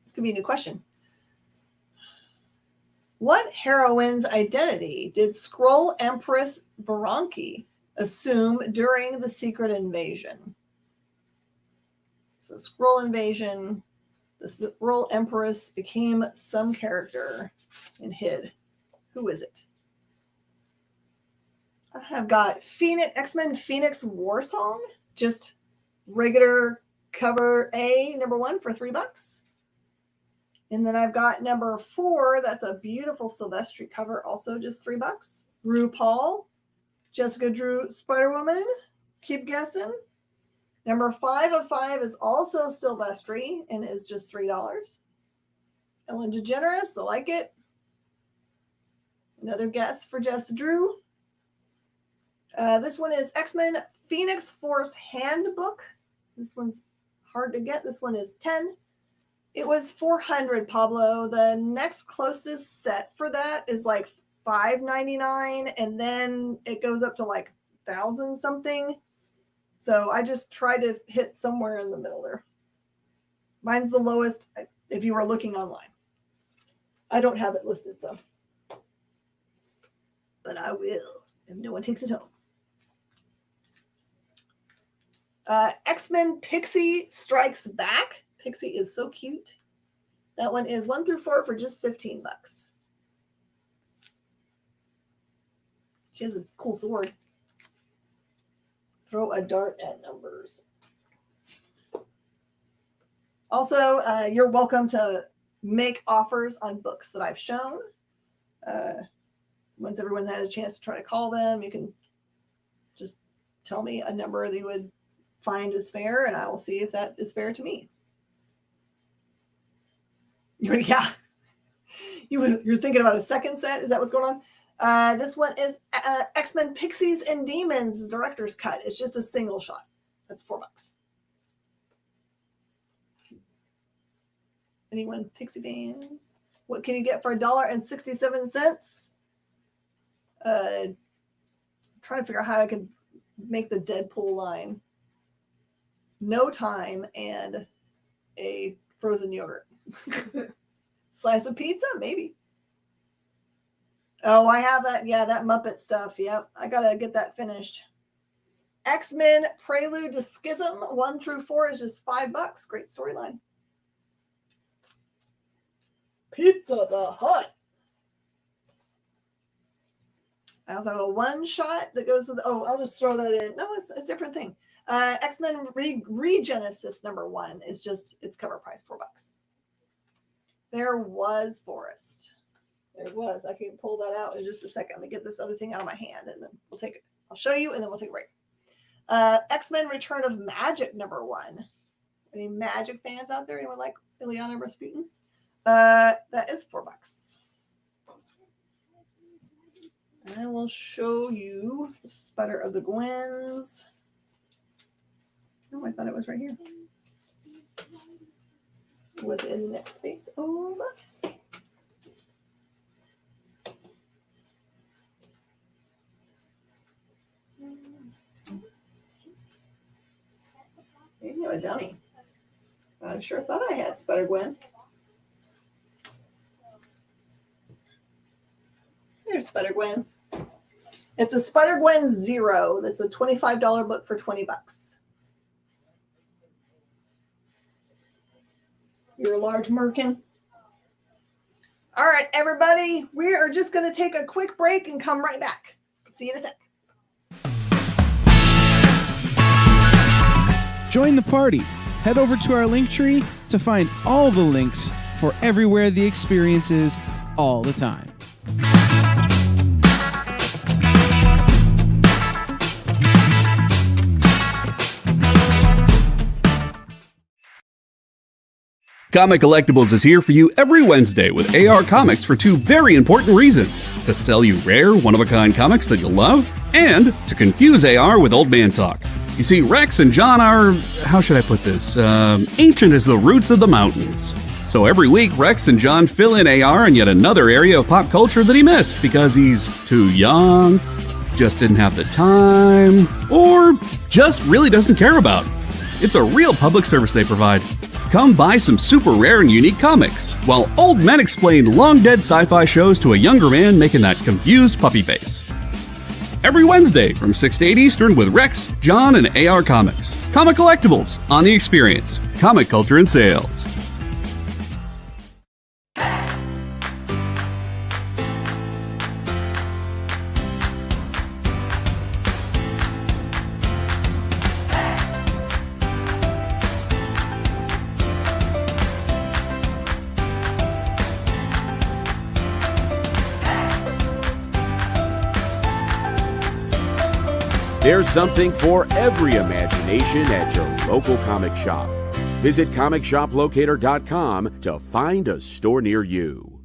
This could be a new question. What heroine's identity did Skrull Empress Baranki assume during the Secret Invasion? So Skrull Invasion, the Skrull Empress became some character and hid. Who is it? I have got X-Men Phoenix War Song, just regular cover A, number 1 for $3. And then I've got number 4. That's a beautiful Silvestri cover, also just $3. RuPaul, Jessica Drew, Spider-Woman. Keep guessing. Number 5 of 5 is also Silvestri and is just $3. Ellen DeGeneres, I like it. Another guess for Jess Drew. This one is X-Men Phoenix Force Handbook. This one's hard to get. This one is 10. It was $400, Pablo. The next closest set for that is like $5.99, and then it goes up to like 1,000 something. So I just tried to hit somewhere in the middle there. Mine's the lowest if you were looking online. I don't have it listed, so. But I will if no one takes it home. X-Men Pixie Strikes Back. Pixie is so cute. That one is 1 through 4 for just $15. She has a cool sword. Throw a dart at numbers. Also, you're welcome to make offers on books that I've shown. Once everyone's had a chance to try to call them, you can just tell me a number that you would find is fair, and I will see if that is fair to me. You're thinking about a second set? Is that what's going on? This one is X-Men Pixies and Demons Director's Cut. It's just a single shot. That's $4. Anyone Pixie fans? What can you get for $1.67? Trying to figure out how I could make the Deadpool line. No time and a frozen yogurt. Slice of pizza, maybe. Oh, I have that. Yeah, that Muppet stuff. Yep, I gotta get that finished. X-Men Prelude to Schism 1 through 4 is just $5. Great storyline. Pizza the Hut. I also have a one shot that goes with, oh, I'll just throw that in. No, it's a different thing. X-Men Regenesis #1 is just, it's cover price, $4. There was Forrest. There was. I can pull that out in just a second. Let me get this other thing out of my hand and then we'll take it. I'll show you and then we'll take a break. X-Men Return of Magic #1. Any Magic fans out there? Anyone like Ileana Rasputin? That is $4. I will show you the Spider of the Gwens. Oh, I thought it was right here. Was it in the next space? Oh, let's. Maybe a dummy. I sure thought I had Spider-Gwen. There's Spider-Gwen. It's a Spider-Gwen Zero. That's a $25 book for $20. You're a large merkin. All right, everybody. We are just going to take a quick break and come right back. See you in a sec. Join the party. Head over to our link tree to find all the links for everywhere the experience is all the time. Comic Collectibles is here for you every Wednesday with AR Comics for two very important reasons. To sell you rare, one-of-a-kind comics that you'll love, and to confuse AR with old man talk. You see, Rex and John are, how should I put this, ancient as the roots of the mountains. So every week, Rex and John fill in AR in yet another area of pop culture that he missed because he's too young, just didn't have the time, or just really doesn't care about. It's a real public service they provide. Come buy some super rare and unique comics, while old men explain long-dead sci-fi shows to a younger man making that confused puppy face. Every Wednesday from 6 to 8 Eastern with Rex, John, and AR Comics. Comic Collectibles on The Experience. Comic culture and sales. There's something for every imagination at your local comic shop. Visit ComicShopLocator.com to find a store near you.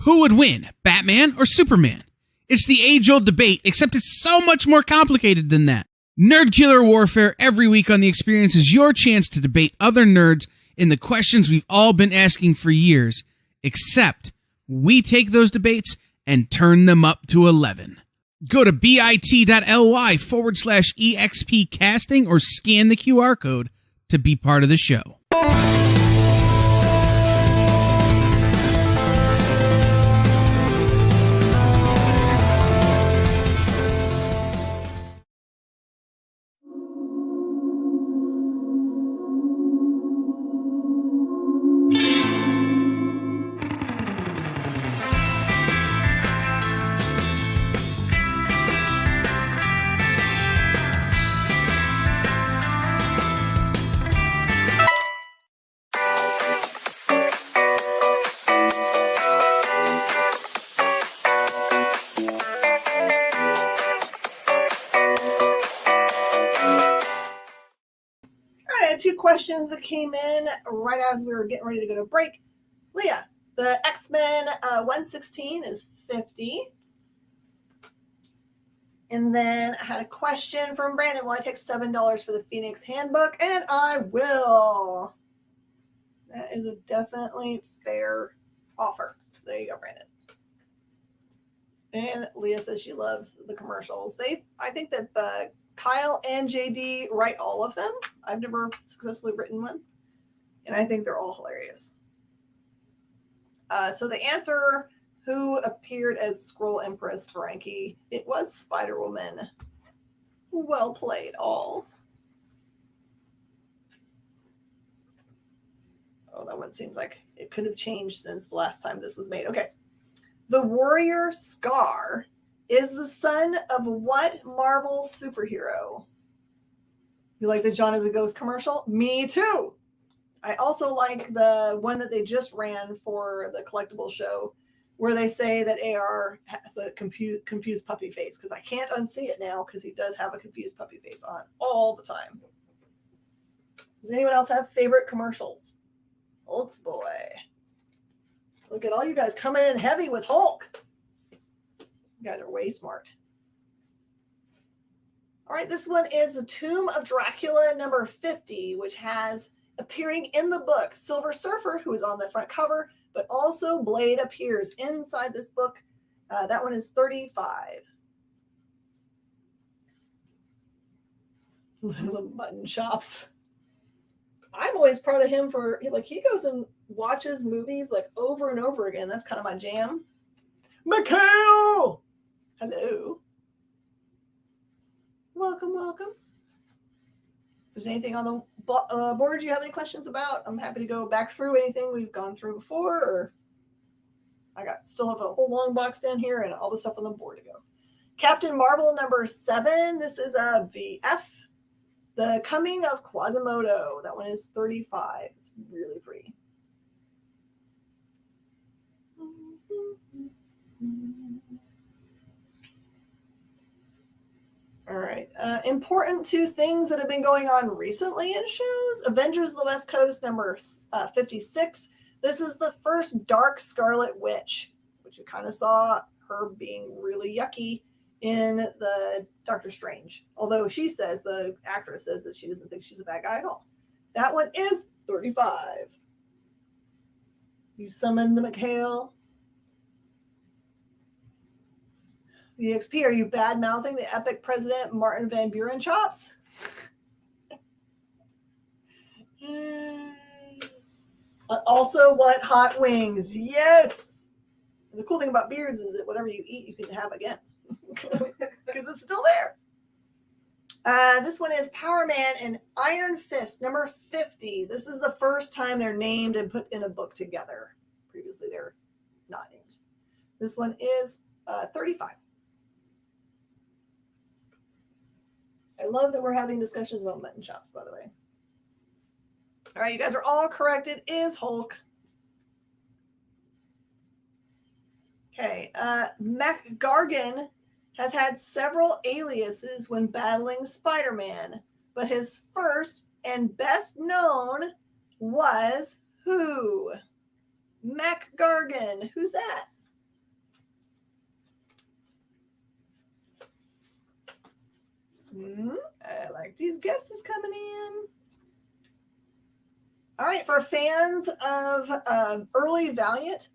Who would win, Batman or Superman? It's the age-old debate, except it's so much more complicated than that. Nerd Killer Warfare every week on The Experience is your chance to debate other nerds in the questions we've all been asking for years, except we take those debates and turn them up to 11. Go to bit.ly/EXP casting or scan the QR code to be part of the show. Questions that came in right as we were getting ready to go to break. Leah, the X-Men 116 is $50. And then I had a question from Brandon. Will I take $7 for the Phoenix Handbook? And I will. That is a definitely fair offer. So there you go, Brandon. And Leah says she loves the commercials. I think that Kyle and JD write all of them. I've never successfully written one. And I think they're all hilarious. So the answer, who appeared as Skrull Empress Frankie? It was Spider-Woman. Well played, all. Oh, that one seems like it could have changed since the last time this was made. Okay. The Warrior Scar is the son of what Marvel superhero? You like the John is a Ghost commercial? Me too. I also like the one that they just ran for the collectible show where they say that AR has a confused puppy face, because I can't unsee it now because he does have a confused puppy face on all the time. Does anyone else have favorite commercials? Hulk's boy. Look at all you guys coming in heavy with Hulk. You guys are way smart. All right, this one is the Tomb of Dracula number 50, which has appearing in the book Silver Surfer, who is on the front cover, but also Blade appears inside this book. That one is $35. The mutton chops. I'm always proud of him for, like, he goes and watches movies like over and over again. That's kind of my jam. Mikhail! Hello. Welcome, welcome. If there's anything on the board you have any questions about, I'm happy to go back through anything we've gone through before, or I still have a whole long box down here and all the stuff on the board to go. Captain Marvel number 7. This is a VF. The Coming of Quasimodo. That one is $35. It's really pretty. All right. Important two things that have been going on recently in shows. Avengers of the West Coast number 56. This is the first Dark Scarlet Witch, which you kind of saw her being really yucky in the Doctor Strange. Although she says, the actress says that she doesn't think she's a bad guy at all. That one is $35. You summon the Mikhail. The XP, are you bad-mouthing the epic President Martin Van Buren chops? Also want hot wings. Yes! The cool thing about beards is that whatever you eat, you can have again. Because it's still there. This one is Power Man and Iron Fist, number 50. This is the first time they're named and put in a book together. Previously, they're not named. This one is $35. I love that we're having discussions about mutton chops, by the way. All right, you guys are all correct. It is Hulk. Okay, Mac Gargan has had several aliases when battling Spider-Man, but his first and best known was who? Mac Gargan. Who's that? I like these guesses coming in. All right, for fans of early Valiant,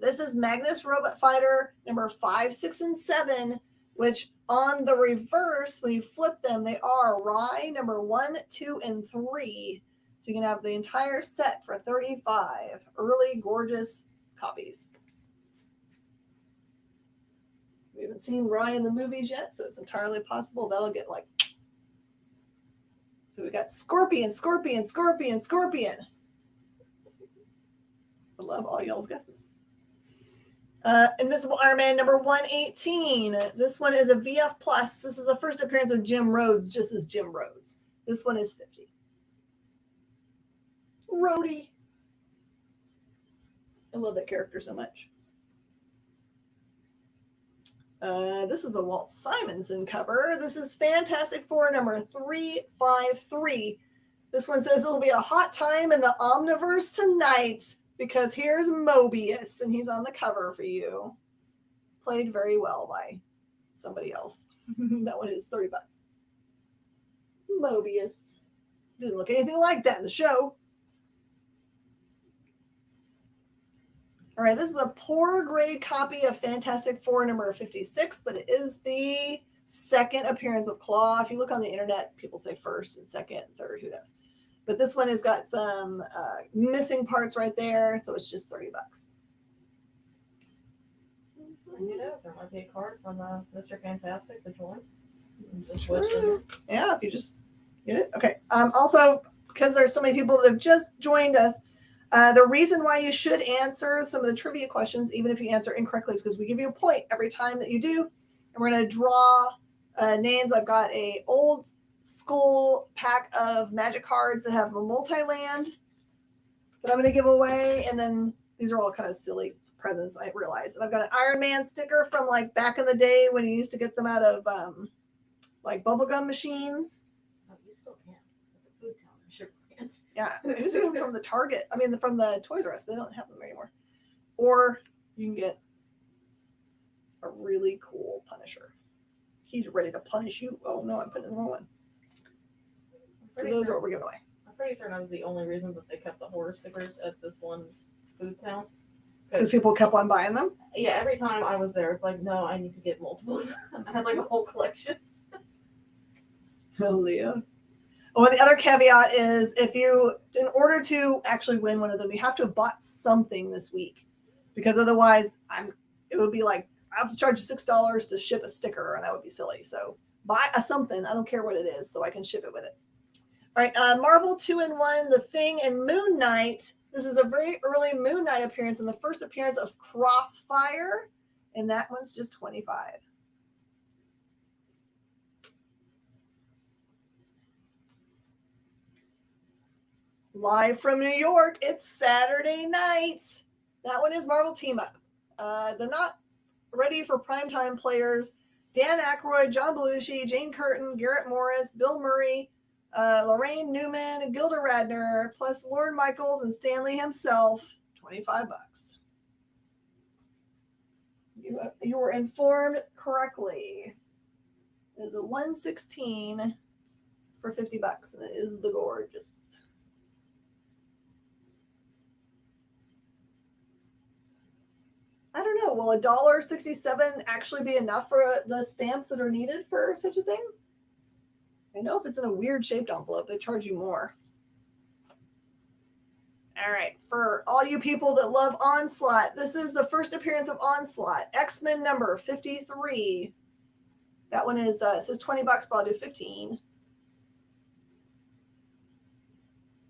this is Magnus Robot Fighter number 5, 6, and 7, which on the reverse, when you flip them, they are Rye number 1, 2, and 3. So you can have the entire set for $35. Early, gorgeous copies. We haven't seen Rye in the movies yet, so it's entirely possible that'll get like. So we got Scorpion, Scorpion, Scorpion, Scorpion. I love all y'all's guesses. Invisible Iron Man number 118. This one is a VF Plus. This is the first appearance of Jim Rhodes, just as Jim Rhodes. This one is 50. Rhodey. I love that character so much. This is a Walt Simonson cover. This is Fantastic Four number 353. This one says it'll be a hot time in the Omniverse tonight because here's Mobius and he's on the cover for you. Played very well by somebody else. That one is $30. Mobius. Didn't look anything like that in the show. All right, this is a poor grade copy of Fantastic Four number 56, but it is the second appearance of Claw. If you look on the internet, people say first and second and third, who knows. But this one has got some missing parts right there, so it's just $30. And you know, there might be a card from Mr. Fantastic to join. Yeah, if you just get it. Okay. Also, because there's so many people that have just joined us, the reason why you should answer some of the trivia questions, even if you answer incorrectly, is because we give you a point every time that you do. And we're going to draw names. I've got a old school pack of magic cards that have a multi-land that I'm going to give away. And then these are all kind of silly presents, I realize. And I've got an Iron Man sticker from like back in the day when you used to get them out of like bubblegum machines. Oh, you still can. At the food counter, sure can't. Yeah, I used to get them from the Target. I mean, from the Toys R Us. They don't have them anymore. Or you can get a really cool Punisher. He's ready to punish you. Oh no, I'm putting the wrong one. So those are what we're giving away. I'm pretty certain I was the only reason that they kept the horror stickers at this one food town. Because people kept on buying them? Yeah, every time I was there, it's like, no, I need to get multiples. I had like a whole collection. Oh, yeah. Oh, and the other caveat is in order to actually win one of them, you have to have bought something this week. Because otherwise, it would be like, I have to charge you $6 to ship a sticker, and that would be silly. So buy something. I don't care what it is, so I can ship it with it. All right, Marvel 2-in-1, The Thing, and Moon Knight. This is a very early Moon Knight appearance and the first appearance of Crossfire, and that one's just $25. Live from New York, it's Saturday night. That one is Marvel Team Up. They're not ready for primetime players. Dan Aykroyd, John Belushi, Jane Curtin, Garrett Morris, Bill Murray, Lorraine Newman, Gilda Radner, plus Lorne Michaels and Stanley himself, $25. You were informed correctly. It is a 116 for $50, and it is the Gorgeous. I don't know. Will $1.67 actually be enough for the stamps that are needed for such a thing? I know if it's in a weird shaped envelope, they charge you more. All right. For all you people that love Onslaught, this is the first appearance of Onslaught. X-Men number 53. That one is, it says $20, but I'll do 15.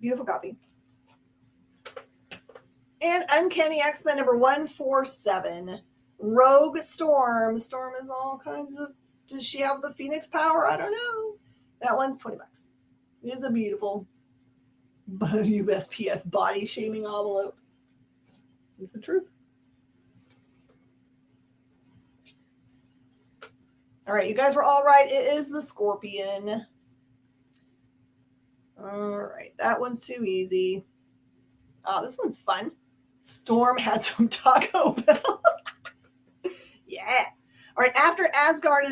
Beautiful copy. And Uncanny X-Men number 147. Rogue Storm. Storm is all kinds of, does she have the Phoenix power? I don't know. That one's $20. It is a beautiful USPS body shaming envelopes. It's the truth. All right, you guys were all right. It is the Scorpion. All right, that one's too easy. Oh, this one's fun. Storm had some Taco Bell. Yeah. All right, after Asgard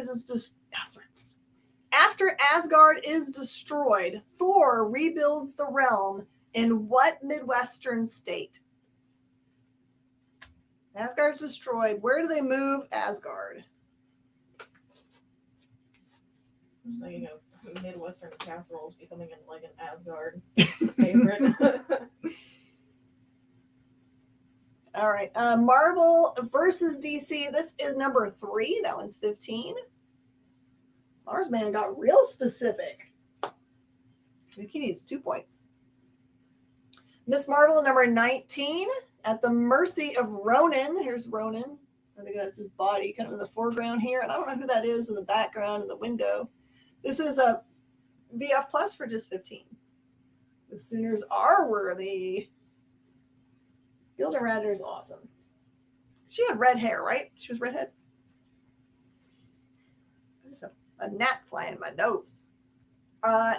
is destroyed, Thor rebuilds the realm in what Midwestern state? Asgard's destroyed. Where do they move Asgard? I'm just thinking of Midwestern casseroles becoming like an Asgard favorite. All right. Marvel versus DC. This is number 3. That one's 15. Marsman got real specific. I think he needs 2 points. Miss Marvel number 19. At the mercy of Ronan. Here's Ronan. I think that's his body kind of in the foreground here. And I don't know who that is in the background in the window. This is a VF Plus for just 15. The Sooners are worthy. Gilda Radner is awesome. She had red hair, right? She was redhead. I just have a gnat flying in my nose.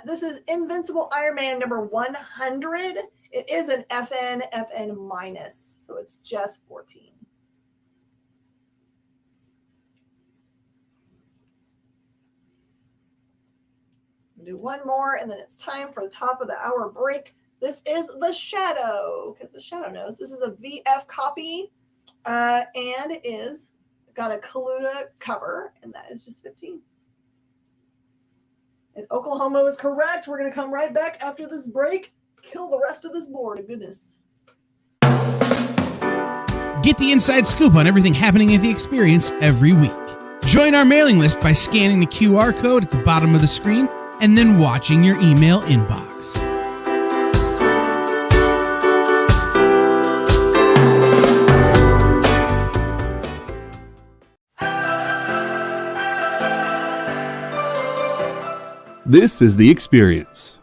This is Invincible Iron Man number 100. It is an FN minus, so it's just 14. We'll do one more, and then it's time for the top of the hour break. This is The Shadow, because The Shadow knows. This is a VF copy, and it is got a Kaluta cover, and that is just 15. And Oklahoma is correct. We're going to come right back after this break. Kill the rest of this board. Goodness. Get the inside scoop on everything happening at the experience every week. Join our mailing list by scanning the QR code at the bottom of the screen and then watching your email inbox. This is The Experience.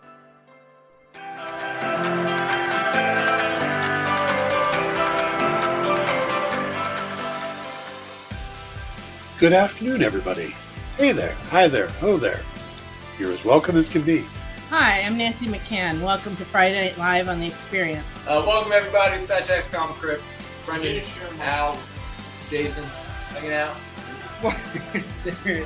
Good afternoon, everybody. Hey there, hi there, hello there. You're as welcome as can be. Hi, I'm Nancy McCann. Welcome to Friday Night Live on The Experience. Welcome, everybody. It's Fat Jack's Comic Crypt. Brendan, Al, Jason, hanging out.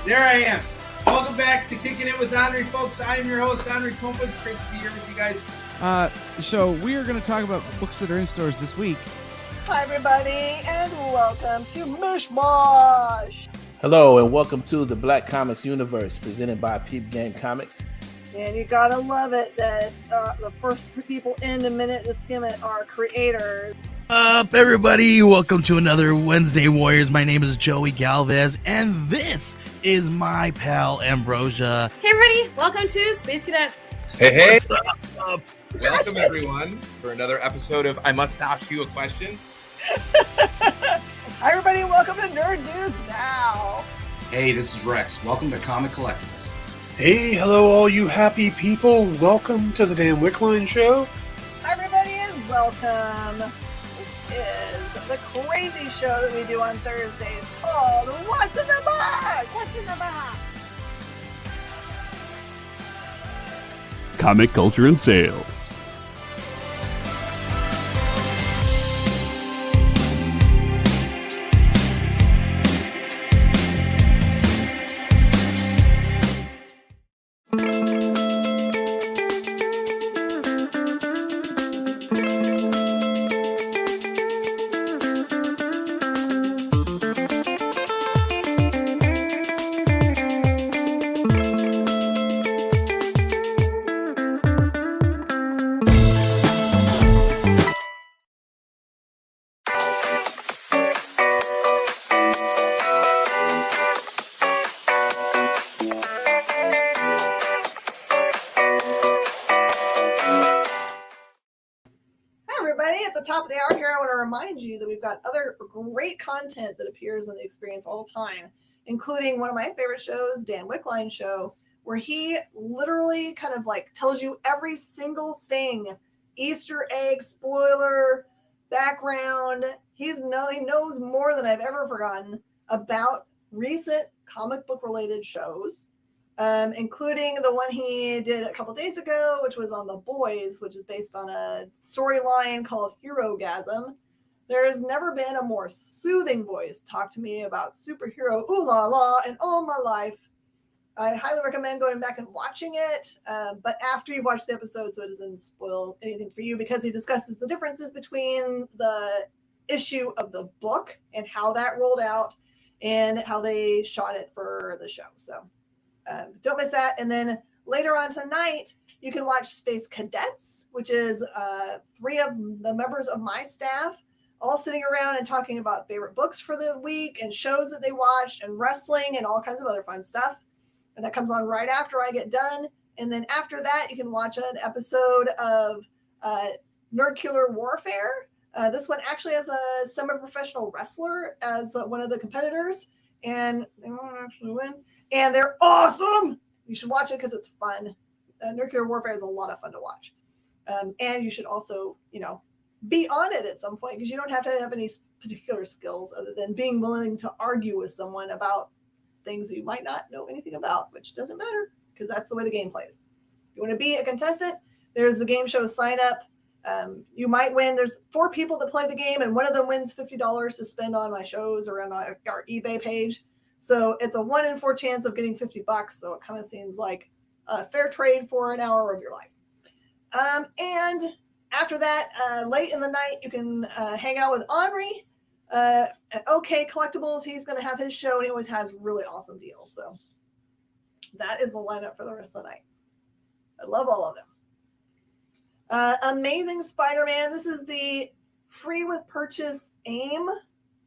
There I am. Welcome back to Kicking It with Henry, folks. I am your host, Henry Copeland. It's great to be here with you guys. So we are going to talk about books that are in stores this week. Hi, everybody, and welcome to Mush Mosh. Hello, and welcome to the Black Comics Universe, presented by Peep Gang Comics. And you gotta love it that the first people in the minute to skim it are creators. Up, everybody! Welcome to another Wednesday Warriors. My name is Joey Galvez, and this is my pal Ambrosia. Hey, everybody! Welcome to Space Cadets. Hey! What's up? Welcome, everyone, for another episode of I Must Ask You a Question. Hi, everybody! Welcome to Nerd News Now. Hey, this is Rex. Welcome to Comic Collectibles. Hey, hello, all you happy people. Welcome to the Dan Wickline Show. Hi, everybody, and welcome. This is the crazy show that we do on Thursdays called What's in the Box? What's in the box? Comic culture and sales. Top of the hour here, I want to remind you that we've got other great content that appears in The Experience all the time, including one of my favorite shows, Dan Wickline Show, where he literally kind of like tells you every single thing, Easter egg, spoiler, background. He knows more than I've ever forgotten about recent comic book related shows, including the one he did a couple days ago, which was on The Boys, which is based on a storyline called Herogasm. There has never been a more soothing voice talk to me about superhero ooh la la in all my life. I highly recommend going back and watching it, but after you watch the episode so it doesn't spoil anything for you, because he discusses the differences between the issue of the book and how that rolled out and how they shot it for the show. So don't miss that. And then later on tonight, you can watch Space Cadets, which is 3 of the members of my staff all sitting around and talking about favorite books for the week and shows that they watched and wrestling and all kinds of other fun stuff. And that comes on right after I get done. And then after that, you can watch an episode of Nerdkiller Warfare. This one actually has a semi-professional wrestler as one of the competitors. And they won't actually win. And they're awesome. You should watch it because it's fun. Nerdkiller Warfare is a lot of fun to watch. And you should also, be on it at some point, because you don't have to have any particular skills other than being willing to argue with someone about things you might not know anything about, which doesn't matter because that's the way the game plays. If you want to be a contestant, there's the game show sign up. You might win. There's 4 people that play the game, and one of them wins $50 to spend on my shows or on our eBay page. So it's a 1 in 4 chance of getting $50. So it kind of seems like a fair trade for an hour of your life. And after that, late in the night, you can hang out with Henri at OK Collectibles. He's going to have his show, and he always has really awesome deals. So that is the lineup for the rest of the night. I love all of them. Amazing Spider-Man. This is the free with purchase AIM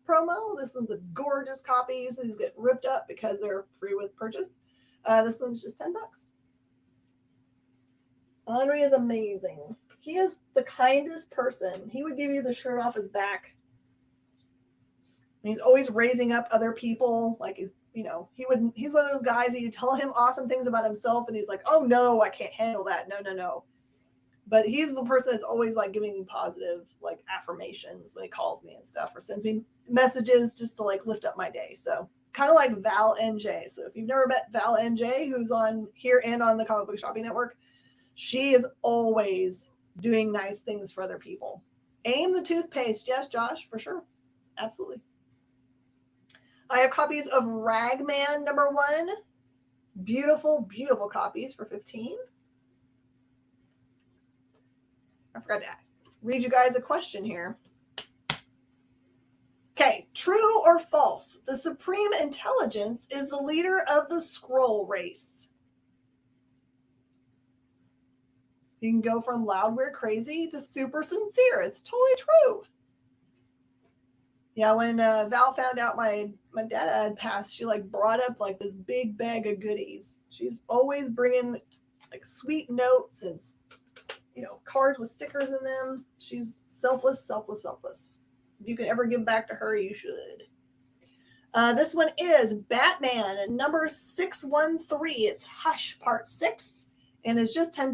promo. This one's a gorgeous copy. Usually these get ripped up because they're free with purchase. This one's just $10. Henri is amazing. He is the kindest person. He would give you the shirt off his back. And he's always raising up other people. Like he's, he's one of those guys that you tell him awesome things about himself and he's like, oh no, I can't handle that. No. But he's the person that's always like giving me positive like affirmations when he calls me and stuff or sends me messages just to like lift up my day. So kind of like Val NJ. So if you've never met Val NJ, who's on here and on the Comic Book Shopping Network, she is always doing nice things for other people. Aim the toothpaste. Yes, Josh, for sure. Absolutely. I have copies of Ragman number 1. Beautiful, beautiful copies for $15. I forgot to read you guys a question here. Okay, true or false? The Supreme Intelligence is the leader of the Skrull race. You can go from loud, weird, crazy to super sincere. It's totally true. Yeah, when Val found out my dad had passed, she like brought up like this big bag of goodies. She's always bringing like sweet notes and cards with stickers in them. She's selfless. If you can ever give back to her, you should. This one is Batman number 613. It's Hush Part 6, and it's just $10.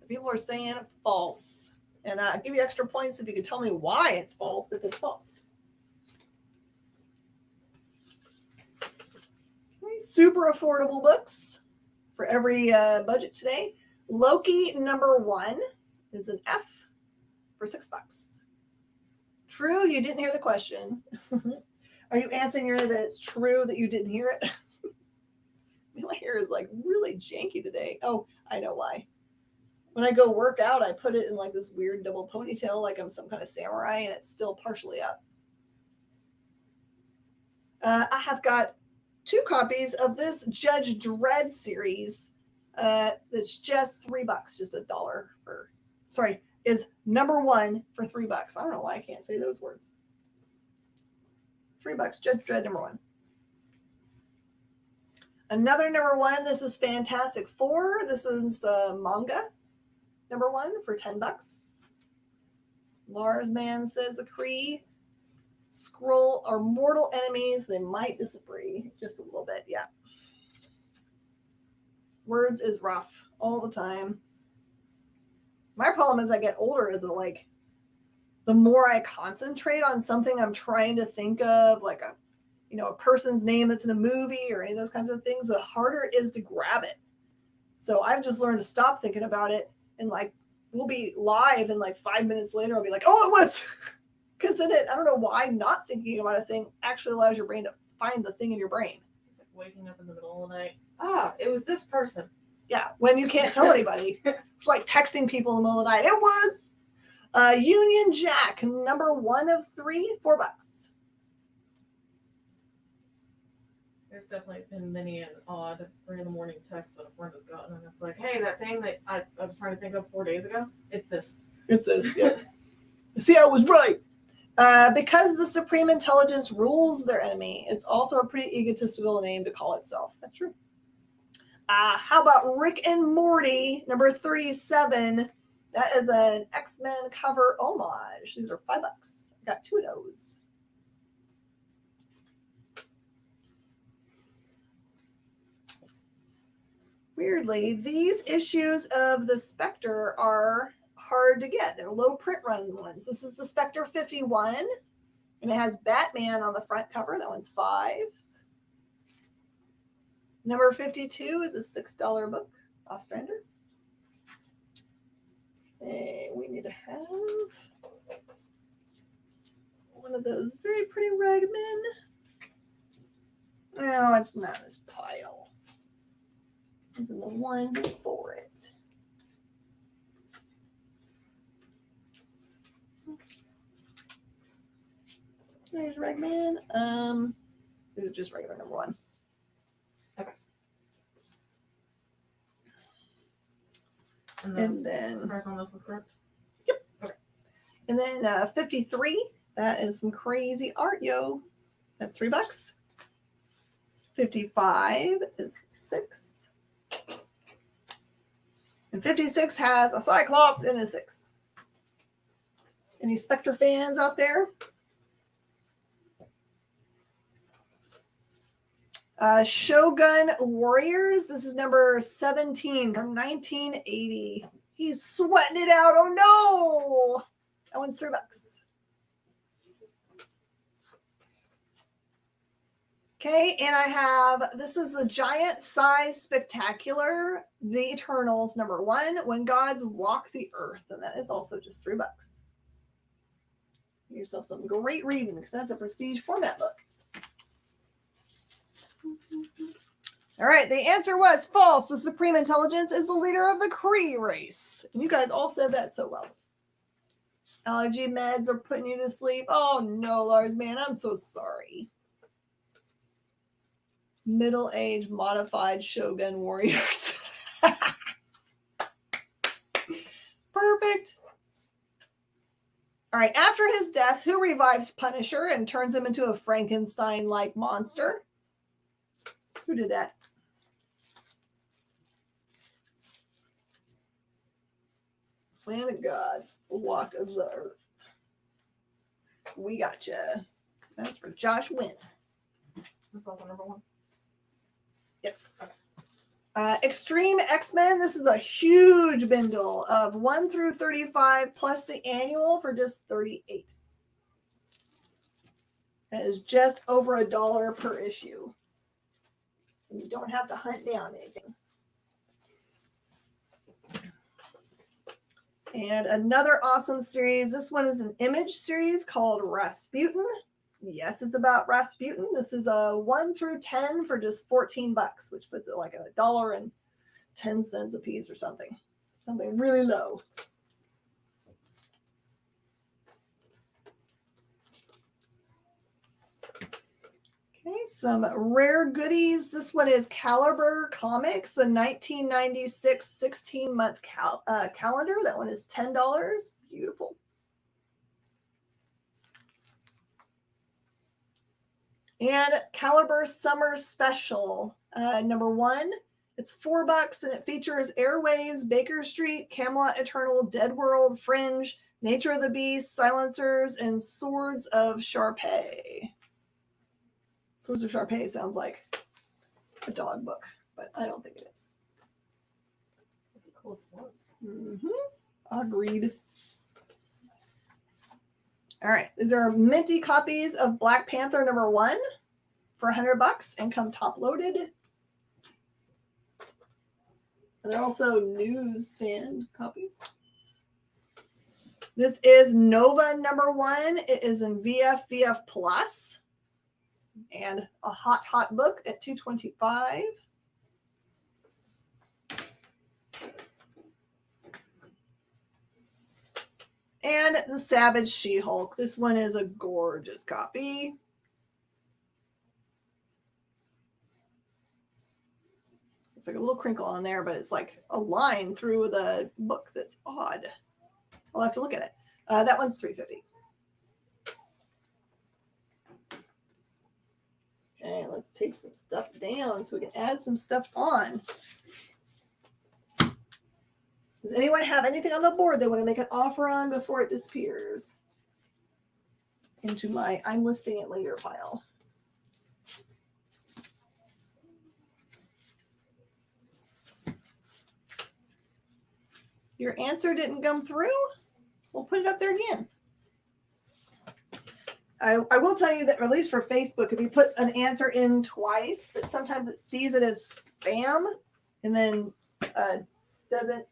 People are saying false, and I'll give you extra points if you can tell me why it's false if it's false. Okay, super affordable books for every budget today. Loki number 1 is an F for $6. True, you didn't hear the question. Are you answering here that it's true that you didn't hear it? My hair is like really janky today. Oh, I know why. When I go work out, I put it in like this weird double ponytail like I'm some kind of samurai, and it's still partially up. I have got 2 copies of this Judge Dredd series. That's just $3, just $1 for, is number 1 for $3. I don't know why I can't say those words. $3, Judge Dredd number 1. Another number 1, this is Fantastic Four. This is the manga. Number 1 for $10. Lars Man says the Kree Skrull are mortal enemies. They might disagree just a little bit. Yeah. Words is rough all the time. My problem as I get older is that like the more I concentrate on something I'm trying to think of, like a person's name that's in a movie or any of those kinds of things, the harder it is to grab it. So I've just learned to stop thinking about it. And like, we'll be live and like 5 minutes later, I'll be like, oh, it was. Because then I don't know why not thinking about a thing actually allows your brain to find the thing in your brain. Like waking up in the middle of the night. It was this person. Yeah, when you can't tell anybody. It's like texting people in the middle of the night. It was Union Jack, number 1 of 3, $4. There's definitely been many an odd 3 in the morning text that a friend has gotten, and it's like, hey, that thing that I was trying to think of 4 days ago, it's this. It's this, yeah. See, I was right. Because the Supreme Intelligence rules their enemy, it's also a pretty egotistical name to call itself. That's true. How about Rick and Morty, number 37? That is an X-Men cover homage. These are $5. I got 2 of those. Weirdly, these issues of the Spectre are hard to get. They're low print run ones. This is the Spectre 51, and it has Batman on the front cover. That one's $5. Number 52 is a $6 book, Ostrander. Okay, we need to have one of those very pretty Ragmen. No, it's not this pile. It's in the one before it. There's Ragman. These are just regular number 1. Okay. And then the price on this is correct? Yep. Okay. And then 53, that is some crazy art, yo. That's $3. 55 is $6. And 56 has a Cyclops and a 6. Any Spectre fans out there? Shogun Warriors. This is number 17 from 1980. He's sweating it out. Oh no! That one's $3. Okay, and I have, this is the Giant Size Spectacular, The Eternals, number 1, When Gods Walk the Earth. And that is also just $3. Give yourself some great reading because that's a prestige format book. All right, the answer was false. The Supreme Intelligence is the leader of the Kree race. And you guys all said that so well. Allergy meds are putting you to sleep. Oh no, Lars, man, I'm so sorry. Middle-aged modified Shogun Warriors. Perfect. All right, after his death, who revives Punisher and turns him into a Frankenstein-like monster? Who did that? Planet Gods, Walk of the Earth. We gotcha. That's for Josh Wint. That's also number 1. Yes. Extreme X-Men. This is a huge bundle of 1 through 35 plus the annual for just $38. That is just over $1 per issue. And you don't have to hunt down anything. And another awesome series. This one is an Image series called Rasputin. Yes, it's about Rasputin. This is a 1 through 10 for just $14, which puts it like $1.10 a piece or something. Something really low. Okay, some rare goodies. This one is Caliber Comics, the 1996 16-month calendar. That one is $10. Beautiful. And Caliber Summer Special, number 1. It's $4 and it features Airwaves, Baker Street, Camelot Eternal, Dead World, Fringe, Nature of the Beast, Silencers, and Swords of Sharpay. Swords of Sharpay sounds like a dog book, but I don't think it is. That'd be cool if it was. Agreed. All right, these are minty copies of Black Panther number 1 for $100 and come top loaded. And they're also newsstand copies. This is Nova number 1. It is in VF Plus and a hot book at $225. And the Savage She-Hulk. This one is a gorgeous copy. It's like a little crinkle on there, but it's like a line through the book that's odd. I'll have to look at it. That one's $350. Okay, let's take some stuff down so we can add some stuff on. Does anyone have anything on the board they want to make an offer on before it disappears into my I'm listing it later pile? Your answer didn't come through? We'll put it up there again. I will tell you that, at least for Facebook, if you put an answer in twice, that sometimes it sees it as spam and then doesn't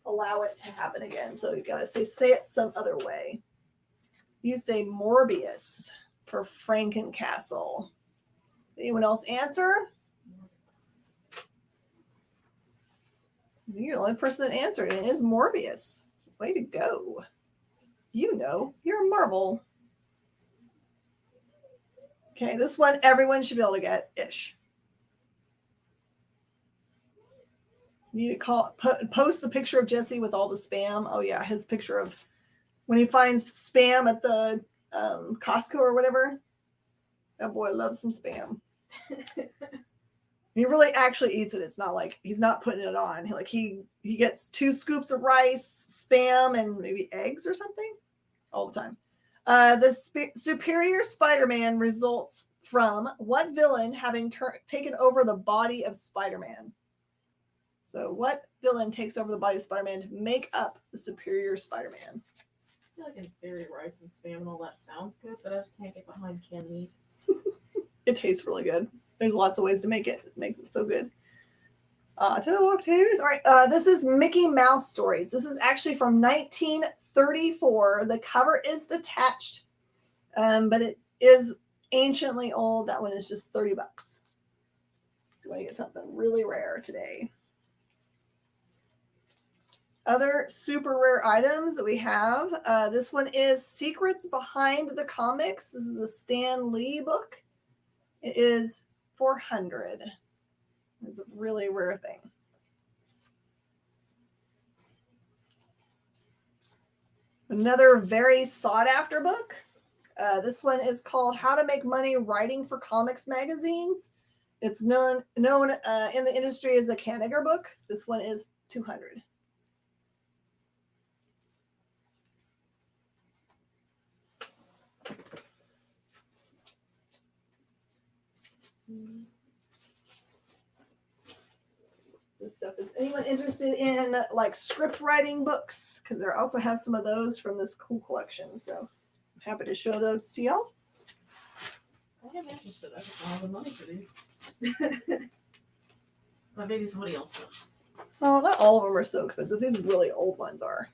allow it to happen again. So you gotta say it some other way. You say Morbius for Frankencastle. Anyone else answer? You're the only person that answered, and it is Morbius. Way to go. You know, you're a marvel. Okay, this one everyone should be able to get ish. You need to post the picture of Jesse with all the spam. Oh yeah, his picture of when he finds spam at the Costco or whatever. That boy loves some spam. He really actually eats it. It's not like he's not putting it on. He gets 2 scoops of rice, spam, and maybe eggs or something all the time. The Superior Spider-Man results from what villain having taken over the body of Spider-Man? So what villain takes over the body of Spider-Man to make up the superior Spider-Man? I feel like in theory, rice and spam and all that sounds good, but I just can't get behind canned meat. It tastes really good. There's lots of ways to make it. It makes it so good. All right, this is Mickey Mouse Stories. This is actually from 1934. The cover is detached, but it is anciently old. That one is just $30. You want to get something really rare today. Other super rare items that we have. This one is Secrets Behind the Comics. This is a Stan Lee book. It is $400. It's a really rare thing. Another very sought after book. This one is called How to Make Money Writing for Comics Magazines. It's known in the industry as a Kanigher book. This one is $200. This stuff is anyone interested in like script writing books? Because they also have some of those from this cool collection. So I'm happy to show those to y'all. I am interested. I just don't have the money for these. But maybe somebody else does. Well, not all of them are so expensive. These really old ones are.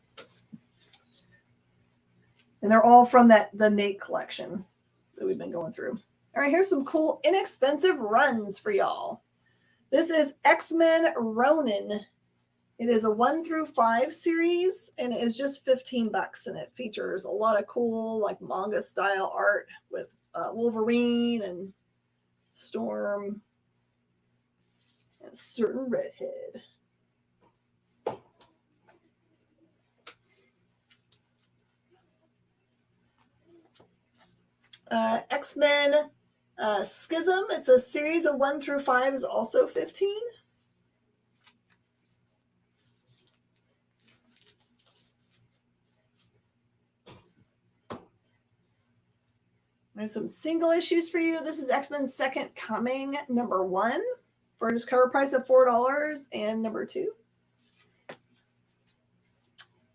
And they're all from the Nate collection that we've been going through. All right, here's some cool, inexpensive runs for y'all. This is X-Men Ronin. It is a 1 through 5 series, and it is just $15, and it features a lot of cool, like manga style art with Wolverine and Storm and a certain redhead. X-Men Schism. It's a series of 1 through 5 is also $15. There's some single issues for you. This is X-Men Second Coming, number 1, for just cover price of $4, and number 2.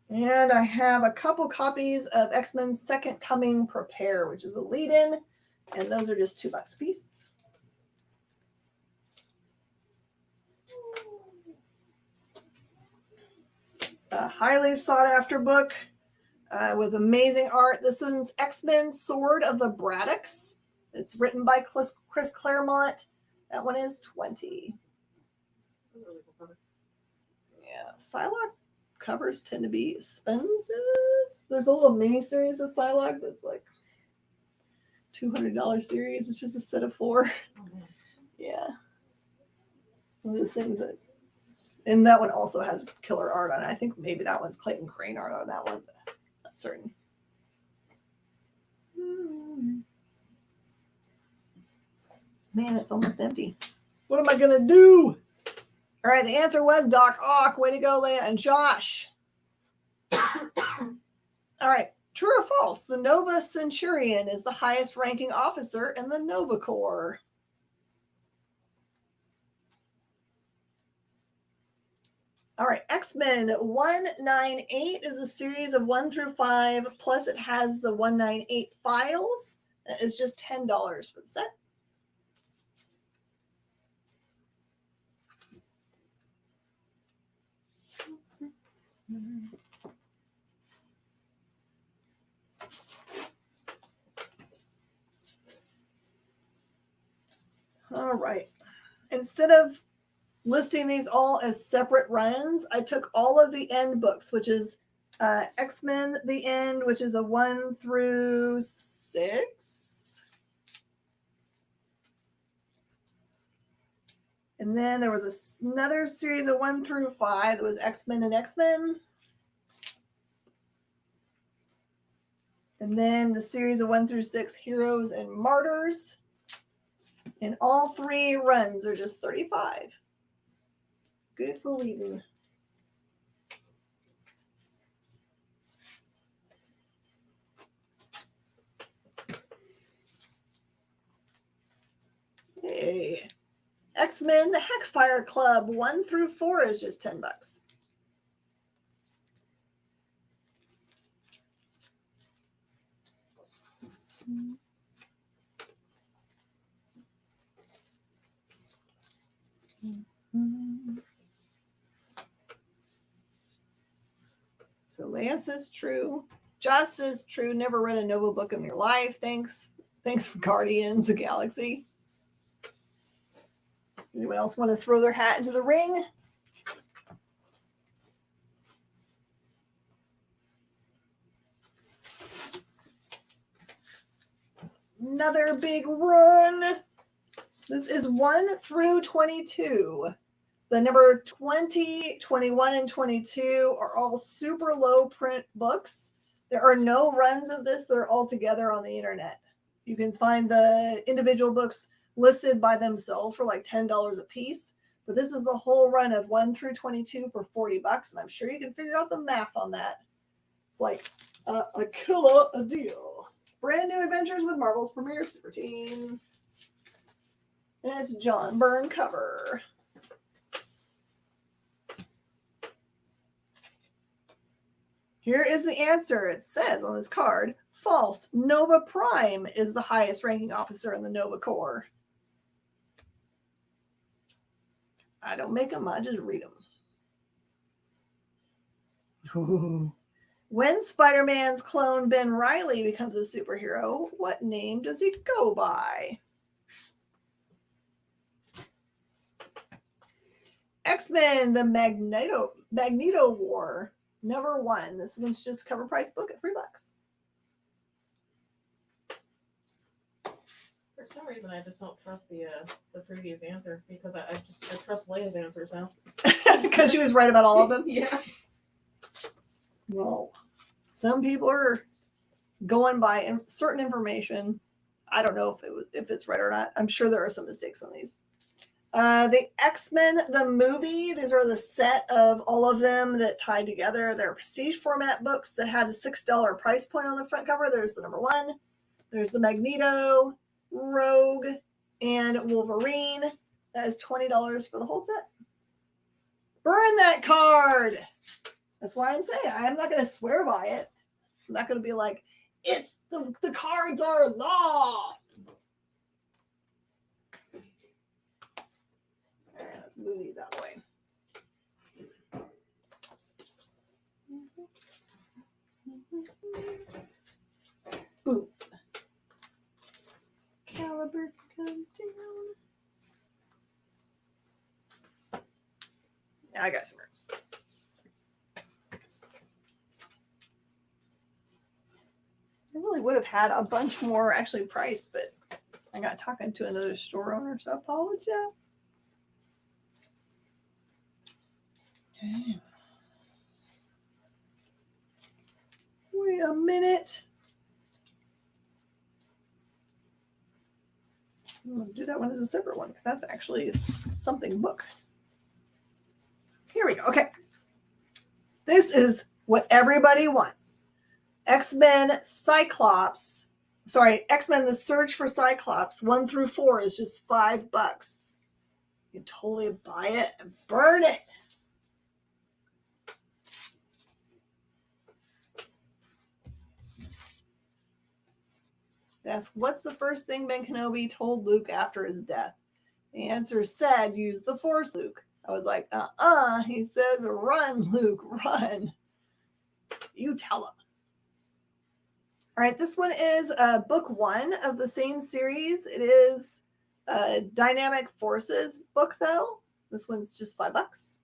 And I have a couple copies of X-Men Second Coming Prepare, which is a lead-in, and those are just $2 a piece. A highly sought after book with amazing art. This one's X-Men Sword of the Braddocks. It's written by Chris Claremont. That one is $20. Yeah, Psylocke covers tend to be expensive. There's a little mini series of Psylocke that's like $200 series. It's just a set of 4. Yeah. One of those things that, and that one also has killer art on it. I think maybe that one's Clayton Crane art on that one, but not certain. Man, it's almost empty. What am I gonna do? All right, the answer was Doc Ock. Way to go, Leia and Josh. All right, true or false? The Nova Centurion is the highest ranking officer in the Nova Corps. All right, X-Men 198 is a series of 1 through 5, plus it has the 198 files. That is just $10 for the set. All right. Instead of listing these all as separate runs, I took all of the end books, which is X-Men The End, which is a 1 through 6. And then there was another series of 1 through 5 that was X-Men and X-Men. And then the series of 1 through 6, Heroes and Martyrs. And all 3 runs are just $35. Good for Wheaton. Hey. X-Men, the Heckfire Club, 1 through 4 is just $10. So Leia says true. Josh says true. Never read a Nova book in your life. Thanks for Guardians of the Galaxy. Anyone else want to throw their hat into the ring? Another big run. This is 1 through 22. The number 20, 21, and 22 are all super low print books. There are no runs of this. They're all together on the internet. You can find the individual books listed by themselves for like $10 a piece. But this is the whole run of 1 through 22 for $40. And I'm sure you can figure out the math on that. It's like a killer a deal. Brand new Adventures with Marvel's Premier Super Team. And it's John Byrne cover. Here is the answer. It says on this card, false. Nova Prime is the highest ranking officer in the Nova Corps. I don't make them, I just read them. Ooh. When Spider-Man's clone Ben Reilly becomes a superhero, what name does he go by? X-Men, the Magneto War. Number 1. This one's just cover price book at $3. For some reason, I just don't trust the previous answer because I trust Leia's answers now. Because she was right about all of them? Yeah. Well, some people are going by certain information. I don't know if it's right or not. I'm sure there are some mistakes on these. The X-Men, the movie, these are the set of all of them that tied together. They're prestige format books that had a $6 price point on the front cover. There's the number 1. There's the Magneto, Rogue, and Wolverine. That is $20 for the whole set. Burn that card! That's why I'm saying I'm not going to swear by it. I'm not going to be like, it's the cards are law. All right, let's move these out of the way. Boom. Caliber come down. Now I got some room. I really would have had a bunch more actually priced, but I got talking to another store owner, so I apologize. Okay. Wait a minute. I'm going to do that one as a separate one because that's actually something book. Here we go. Okay. This is what everybody wants. X-Men Cyclops. Sorry, X-Men The Search for Cyclops 1 through 4 is just $5. You can totally buy it and burn it. That's what's the first thing Ben Kenobi told Luke after his death? The answer said, use the Force, Luke. I was like, He says, run, Luke, run. You tell him. All right, this one is book 1 of the same series. It is a Dynamic Forces book, though. This one's just $5.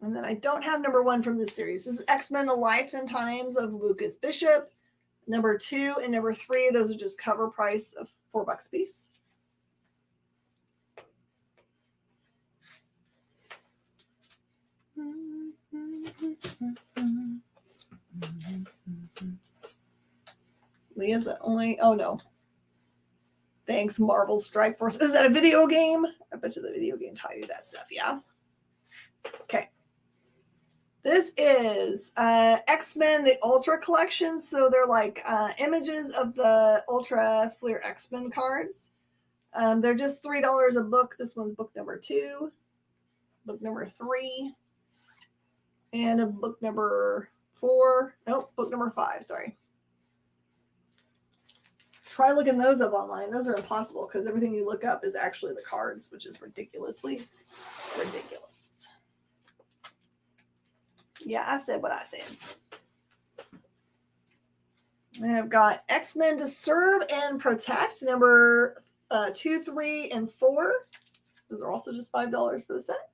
And then I don't have number 1 from this series. This is X-Men: The Life and Times of Lucas Bishop. Number 2 and number 3, those are just cover price of $4 a piece. Leah's the only. Oh no. Thanks, Marvel Strike Force. Is that a video game? I bet you the video game taught you that stuff, yeah? Okay. This is X-Men, the Ultra Collection. So they're like images of the Ultra Fleer X-Men cards. They're just $3 a book. This one's book number 2, book number 3, and a book number 4. Nope, book number 5, sorry. Try looking those up online. Those are impossible because everything you look up is actually the cards, which is ridiculously ridiculous. Yeah, I said what I said. I've got X-Men to Serve and Protect, number 2, 3, and 4. Those are also just $5 for the set.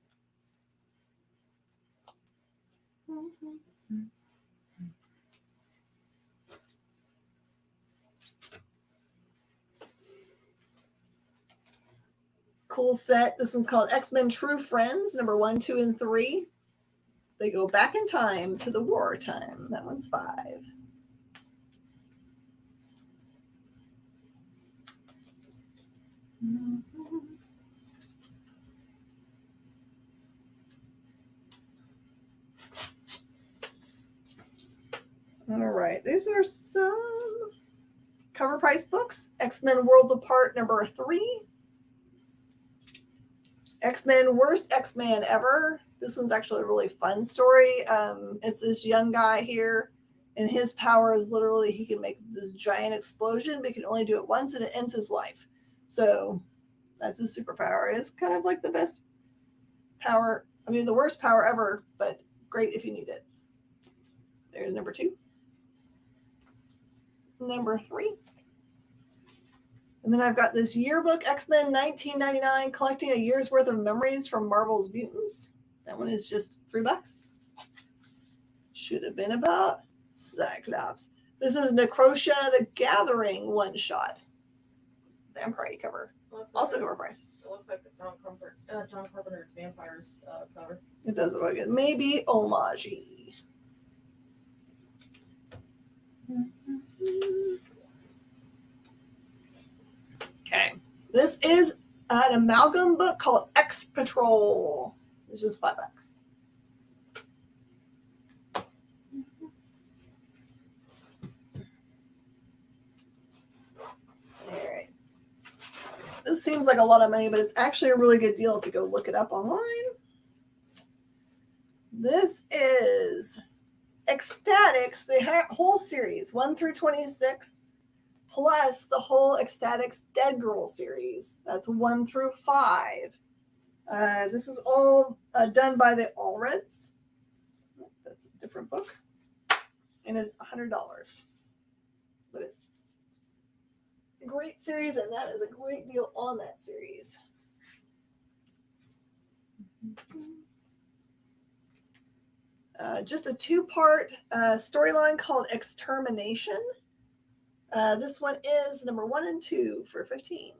Cool set. This one's called X-Men True Friends, number 1, 2, and 3. They go back in time to the war time. That one's 5. All right, these are some cover price books. X-Men Worlds Apart, number 3. X-Men Worst X-Man Ever. This one's actually a really fun story. It's this young guy here, and his power is literally he can make this giant explosion, but he can only do it once, and it ends his life. So that's his superpower. It's kind of like the best power. I mean, the worst power ever, but great if you need it. There's number 2. Number 3. And then I've got this yearbook, X-Men 1999, collecting a year's worth of memories from Marvel's mutants. That one is just $3. Should have been about Cyclops. This is Necrotia the Gathering one-shot. Vampire cover. Also cover price. It looks like the John Carpenter's Vampires cover. It does look like it. Maybe OMG. Okay. This is an amalgam book called X Patrol. It's just $5. All right. This seems like a lot of money, but it's actually a really good deal if you go look it up online. This is Ecstatics, the whole series, 1 through 26. Plus the whole Ecstatics Dead Girl series. That's 1 through 5. This is all done by the Allreds. That's a different book. And it's $100. But it's a great series, and that is a great deal on that series. Just a 2-part storyline called Extermination. This one is number 1 and 2 for $15.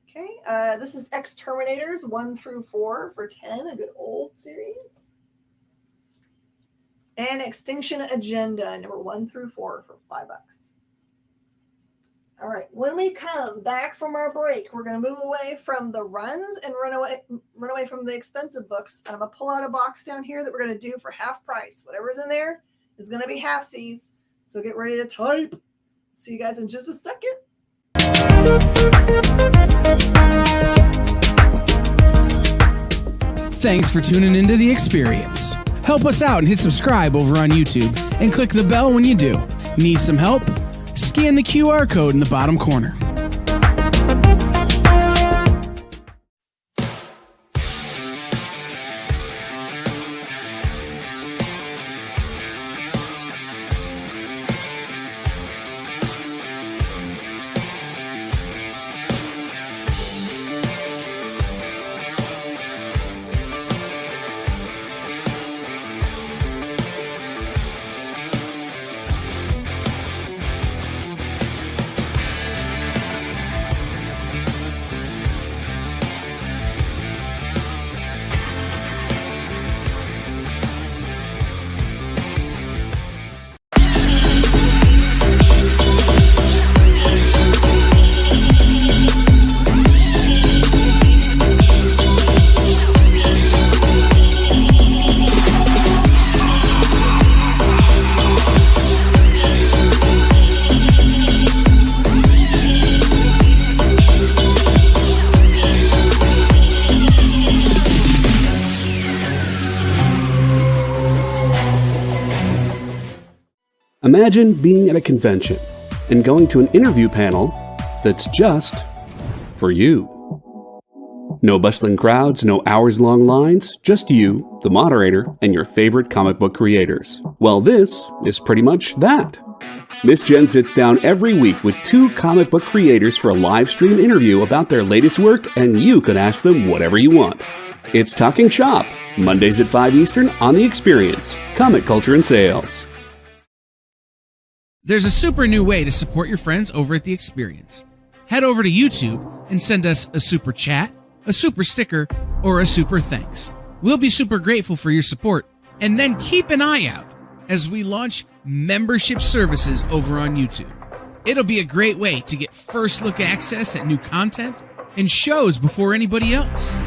Okay, this is Exterminators 1 through 4 for $10, a good old series. And Extinction Agenda, number 1 through 4 for $5. All right, when we come back from our break, we're going to move away from the runs and run away from the expensive books. And I'm going to pull out a box down here that we're going to do for half price. Whatever's in there is going to be halfsies. So get ready to type. See you guys in just a second. Thanks for tuning into The Experience. Help us out and hit subscribe over on YouTube and click the bell when you do. Need some help? Scan the QR code in the bottom corner. Imagine being at a convention and going to an interview panel that's just for you. No bustling crowds, no hours-long lines, just you, the moderator, and your favorite comic book creators. Well, this is pretty much that. Miss Jen sits down every week with 2 comic book creators for a live stream interview about their latest work, and you can ask them whatever you want. It's Talking Shop, Mondays at 5 Eastern on The Experience, Comic Culture and Sales. There's a super new way to support your friends over at The Experience. Head over to YouTube and send us a super chat, a super sticker, or a super thanks. We'll be super grateful for your support, and then keep an eye out as we launch membership services over on YouTube. It'll be a great way to get first look access at new content and shows before anybody else.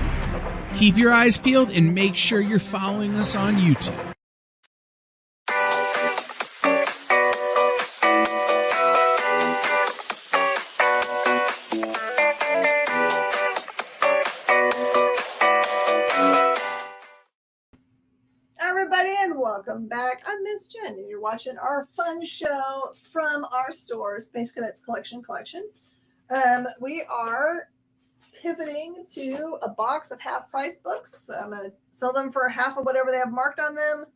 Keep your eyes peeled and make sure you're following us on YouTube. Everybody, and welcome back. I'm Miss Jen, and you're watching our fun show from our store, Space Cadets Collection. We are pivoting to a box of half-price books. I'm going to sell them for half of whatever they have marked on them.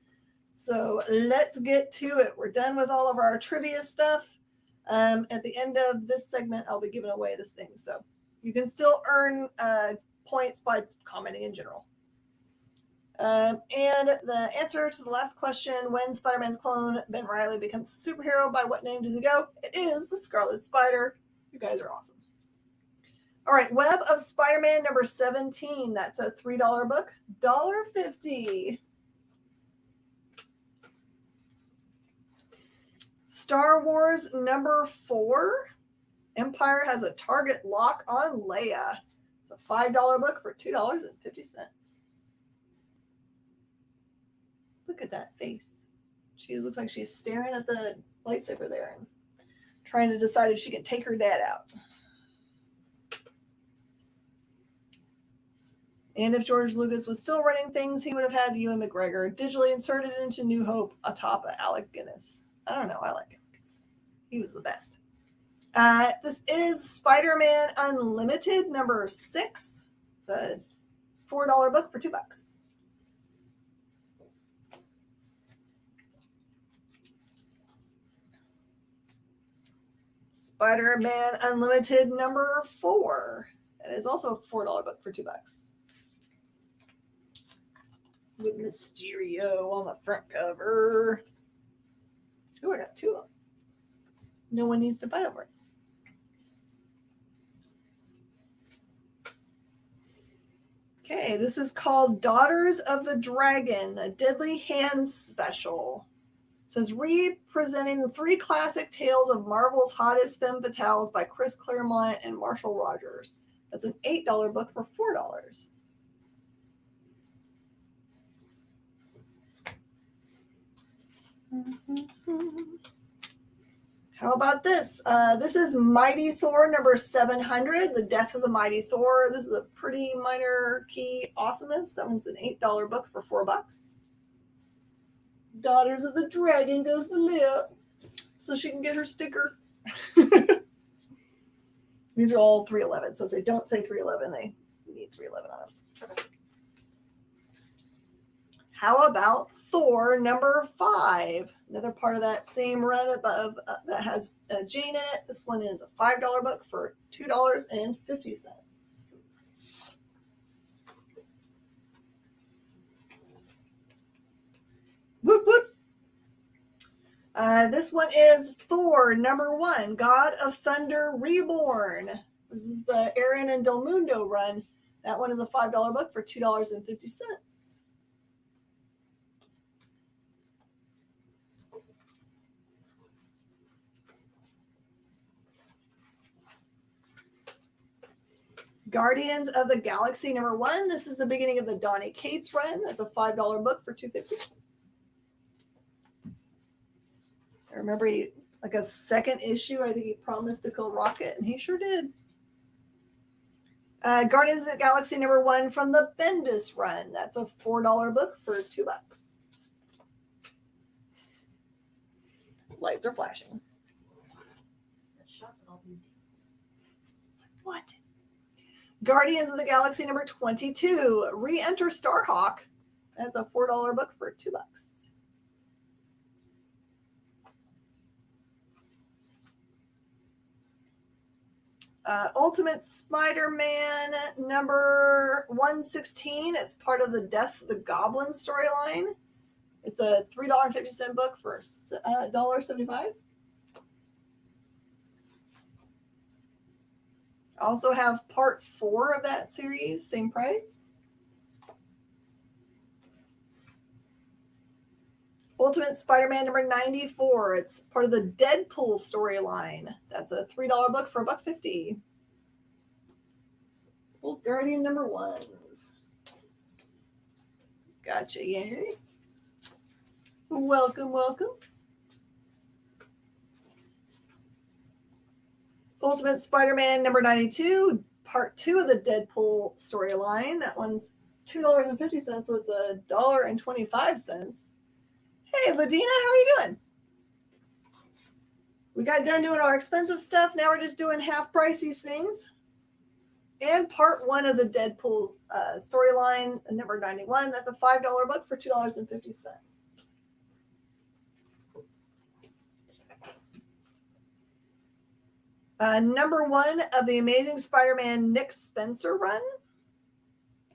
So let's get to it. We're done with all of our trivia stuff. At the end of this segment, I'll be giving away this thing. So you can still earn points by commenting in general. And the answer to the last question, when Spider-Man's clone, Ben Reilly, becomes a superhero, by what name does he go? It is the Scarlet Spider. You guys are awesome. All right, Web of Spider-Man number 17. That's a $3 book, $1.50. Star Wars number 4. Empire has a target lock on Leia. It's a $5 book for $2.50. Look at that face. She looks like she's staring at the lightsaber there and trying to decide if she can take her dad out. And if George Lucas was still running things, he would have had Ewan McGregor digitally inserted into New Hope atop of Alec Guinness. I don't know. I like Guinness. He was the best. This is Spider-Man Unlimited number 6. It's a $4 book for $2. Spider-Man Unlimited number 4. That is also a $4 book for $2. With Mysterio on the front cover. Oh, I got 2 of them. No one needs to fight over it. Okay, this is called Daughters of the Dragon, a Deadly Hands special. It says, representing the 3 classic tales of Marvel's hottest femme fatales by Chris Claremont and Marshall Rogers. That's an $8 book for $4. How about this? This is Mighty Thor number 700, The Death of the Mighty Thor. This is a pretty minor key awesomeness. That one's an $8 book for $4. Daughters of the Dragon goes to Leah so she can get her sticker. These are all 311, so if they don't say 311, they need 311 on them. Okay. How about Thor number 5? Another part of that same run above that has Jane in it. This one is a $5 book for $2.50. Whoop, whoop. This one is Thor number 1, God of Thunder Reborn. This is the Aaron and Del Mundo run. That one is a $5 book for $2.50. Guardians of the Galaxy number 1. This is the beginning of the Donny Cates run. That's a $5 book for $2.50. I remember like a second issue, I think he promised to kill Rocket, and he sure did. Guardians of the Galaxy number 1 from the Bendis run. That's a $4 book for $2. Lights are flashing. What? Guardians of the Galaxy number 22. Re-enter Starhawk. That's a $4 book for $2. Ultimate Spider-Man number 116. It's part of the Death of the Goblin storyline. It's a $3.50 book for $1.75. Also have part 4 of that series, same price. Ultimate Spider-Man number 94. It's part of the Deadpool storyline. That's a $3 book for $1.50. Both Guardian number 1s. Gotcha, Gary. Welcome, welcome. Ultimate Spider-Man number 92, part 2 of the Deadpool storyline. That one's $2.50, so it's $1.25. Hey, Ladina, how are you doing? We got done doing our expensive stuff. Now we're just doing half price these things. And part 1 of the Deadpool storyline, number 91. That's a $5 book for $2.50. Number 1 of the Amazing Spider-Man Nick Spencer run.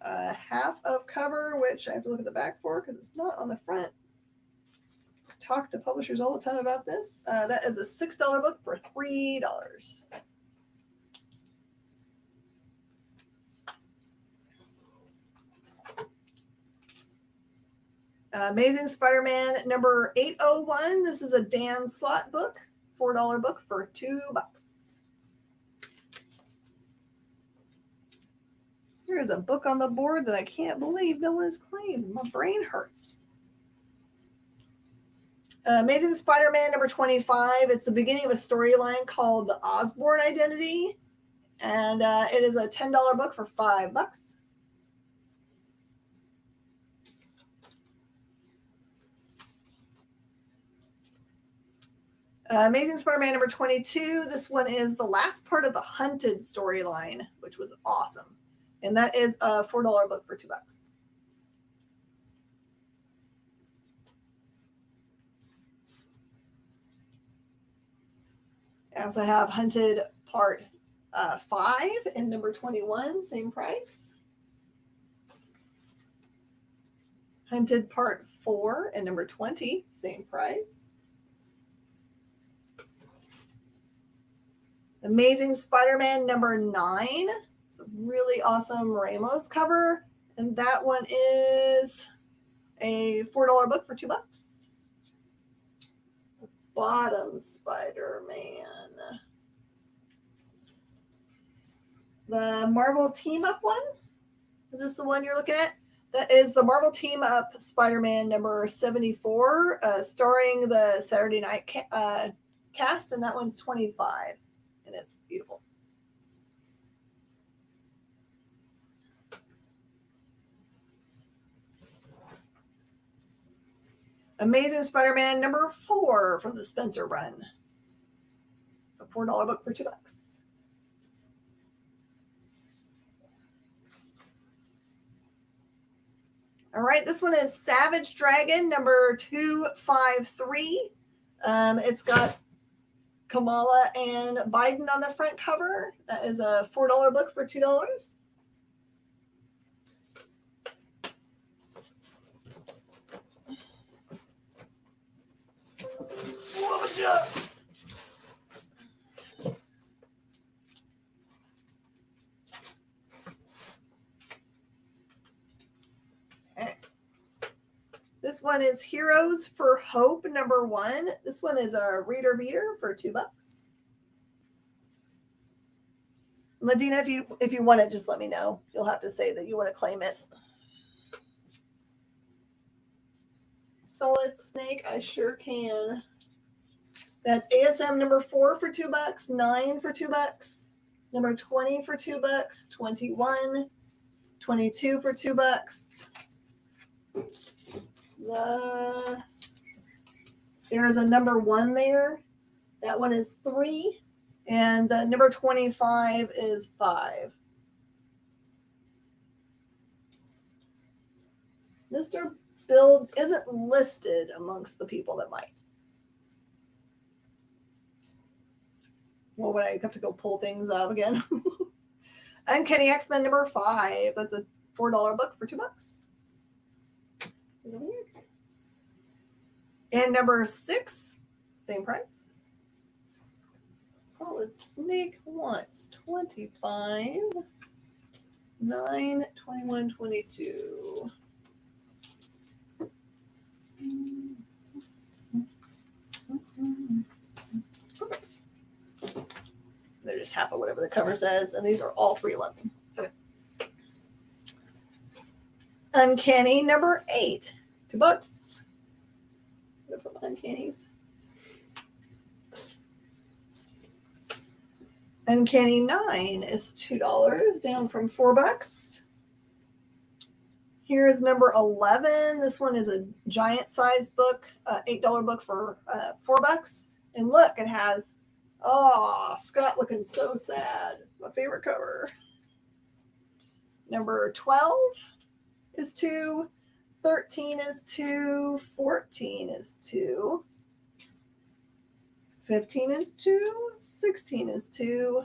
Half of cover, which I have to look at the back for because it's not on the front. Talk to publishers all the time about this. That is a $6 book for $3. Amazing Spider-Man number 801. This is a Dan Slott book. $4 book for $2. There is a book on the board that I can't believe no one has claimed. My brain hurts. Amazing Spider-Man number 25. It's the beginning of a storyline called The Osborn Identity. And it is a $10 book for $5. Amazing Spider-Man number 22. This one is the last part of the Hunted storyline, which was awesome. And that is a $4 book for $2. I also have Hunted part 5 and number 21, same price. Hunted part 4 and number 20, same price. Amazing Spider-Man number 9. It's a really awesome Ramos cover. And that one is a $4 book for $2. Bottom Spider-Man. The Marvel Team Up one? Is this the one you're looking at? That is the Marvel Team Up Spider-Man number 74, starring the Saturday Night cast, and that one's $25. And it's beautiful. Amazing Spider-Man number 4 from the Spencer run. It's a $4 book for $2. All right, this one is Savage Dragon number 253. It's got Kamala and Biden on the front cover. That is a $4 book for $2. What was that? Okay. This one is Heroes for Hope number 1. This one is a reader beater for $2. Ladina, if you want it, just let me know. You'll have to say that you want to claim it. Solid Snake, I sure can. That's ASM number 4 for $2, 9 for $2, number 20 for $2, 21, 22 for $2. The There is a number 1 there. That one is 3. And the number 25 is 5. Mr. Bill isn't listed amongst the people that might. Well, would I have to go pull things up again? Uncanny X-Men number 5. That's a $4 book for $2. And number 6, same price. Solid Snake wants 25, 9, 21, 22. They're just half of whatever the cover says, and these are all $3.11. Okay. Uncanny number 8, $2. Go for Uncannies. Uncanny 9 is $2, down from $4. Here's number 11. This one is a giant size book, $8 book for $4. And look, it has, Scott looking so sad. It's my favorite cover. Number 12 is 2. 13 is 2. 14 is 2. 15 is 2. 16 is 2.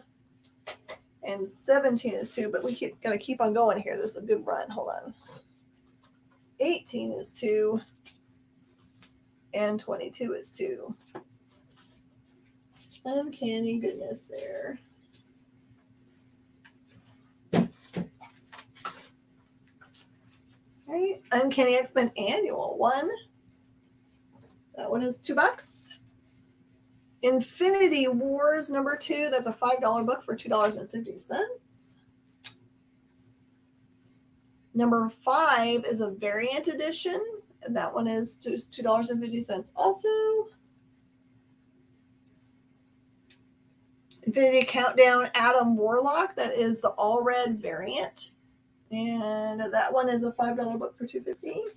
And 17 is 2. But we gotta keep on going here. This is a good run. Hold on. 18 is 2. And 22 is 2. Uncanny goodness there. Right. Uncanny X-Men Annual 1. That one is $2. Infinity Wars number 2. That's a $5 book for $2.50. Number 5 is a variant edition. And that one is just $2.50 also. Infinity Countdown Adam Warlock. That is the all red variant. And that one is a $5 book for $2.50.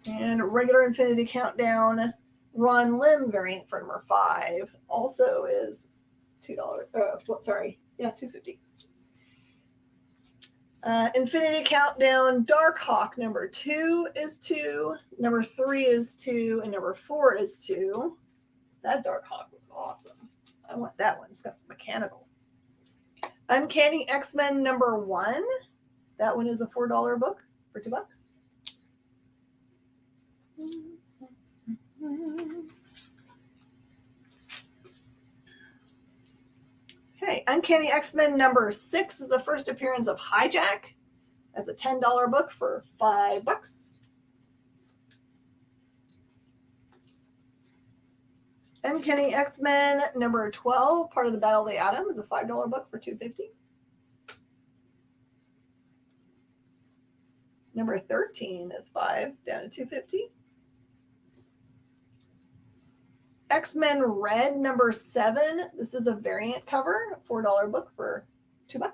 And regular Infinity Countdown Ron Lim variant for number 5 also is $2. $2.50. Infinity Countdown Dark Hawk number 2 is 2. Number 3 is 2. And number 4 is 2. That Dark Hawk looks awesome. I want that one. It's got mechanical. Uncanny X-Men number 1. That one is a $4 book for $2. Okay, Uncanny X-Men number 6 is the first appearance of Hijack. That's a $10 book for $5. Uncanny X-Men number 12, part of the Battle of the Atom, is a $5 book for $2.50. Number 13 is 5, down to $2.50. X-Men Red number 7. This is a variant cover, $4 book for $2.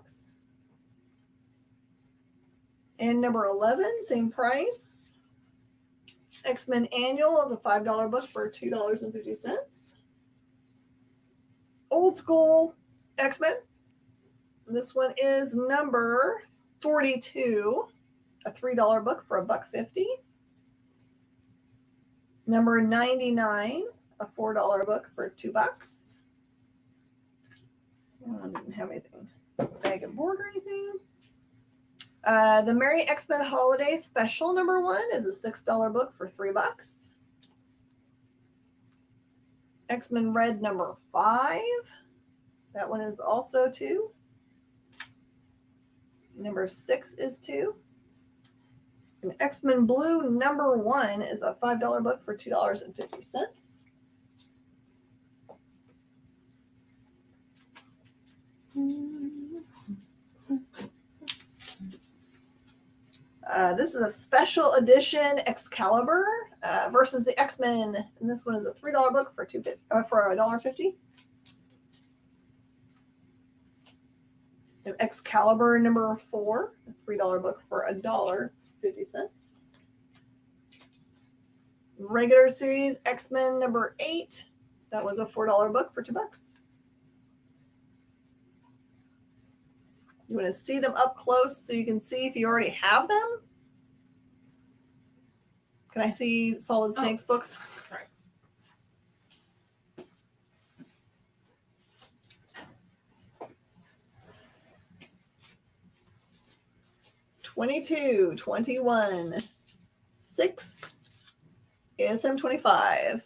And number 11, same price. X-Men Annual is a $5 book for $2.50. Old School X-Men. This one is number 42, a $3 book for $1.50. Number 99, a $4 book for $2. One didn't have anything, bag and board or anything. The Merry X-Men Holiday Special number 1 is a $6 book for $3. X-Men Red number 5. That one is also 2. Number 6 is 2. And X-Men Blue number 1 is a $5 book for $2.50. This is a special edition Excalibur versus the X-Men, and this one is a $3 book for $1.50. And Excalibur number 4, a $3 book for $1.50. Regular series X-Men number 8. That was a $4 book for $2. You want to see them up close so you can see if you already have them? Can I see Solid Snakes books? Sorry. $22, $21, $6, ASM 25.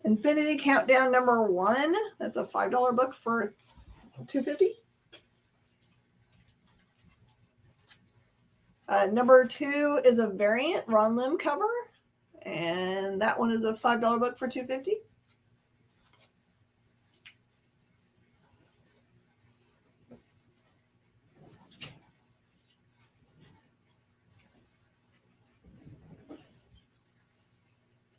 Infinity Countdown number 1. That's a $5 book for $2.50. Number 2 is a variant Ron Lim cover, and that one is a $5 book for $2.50.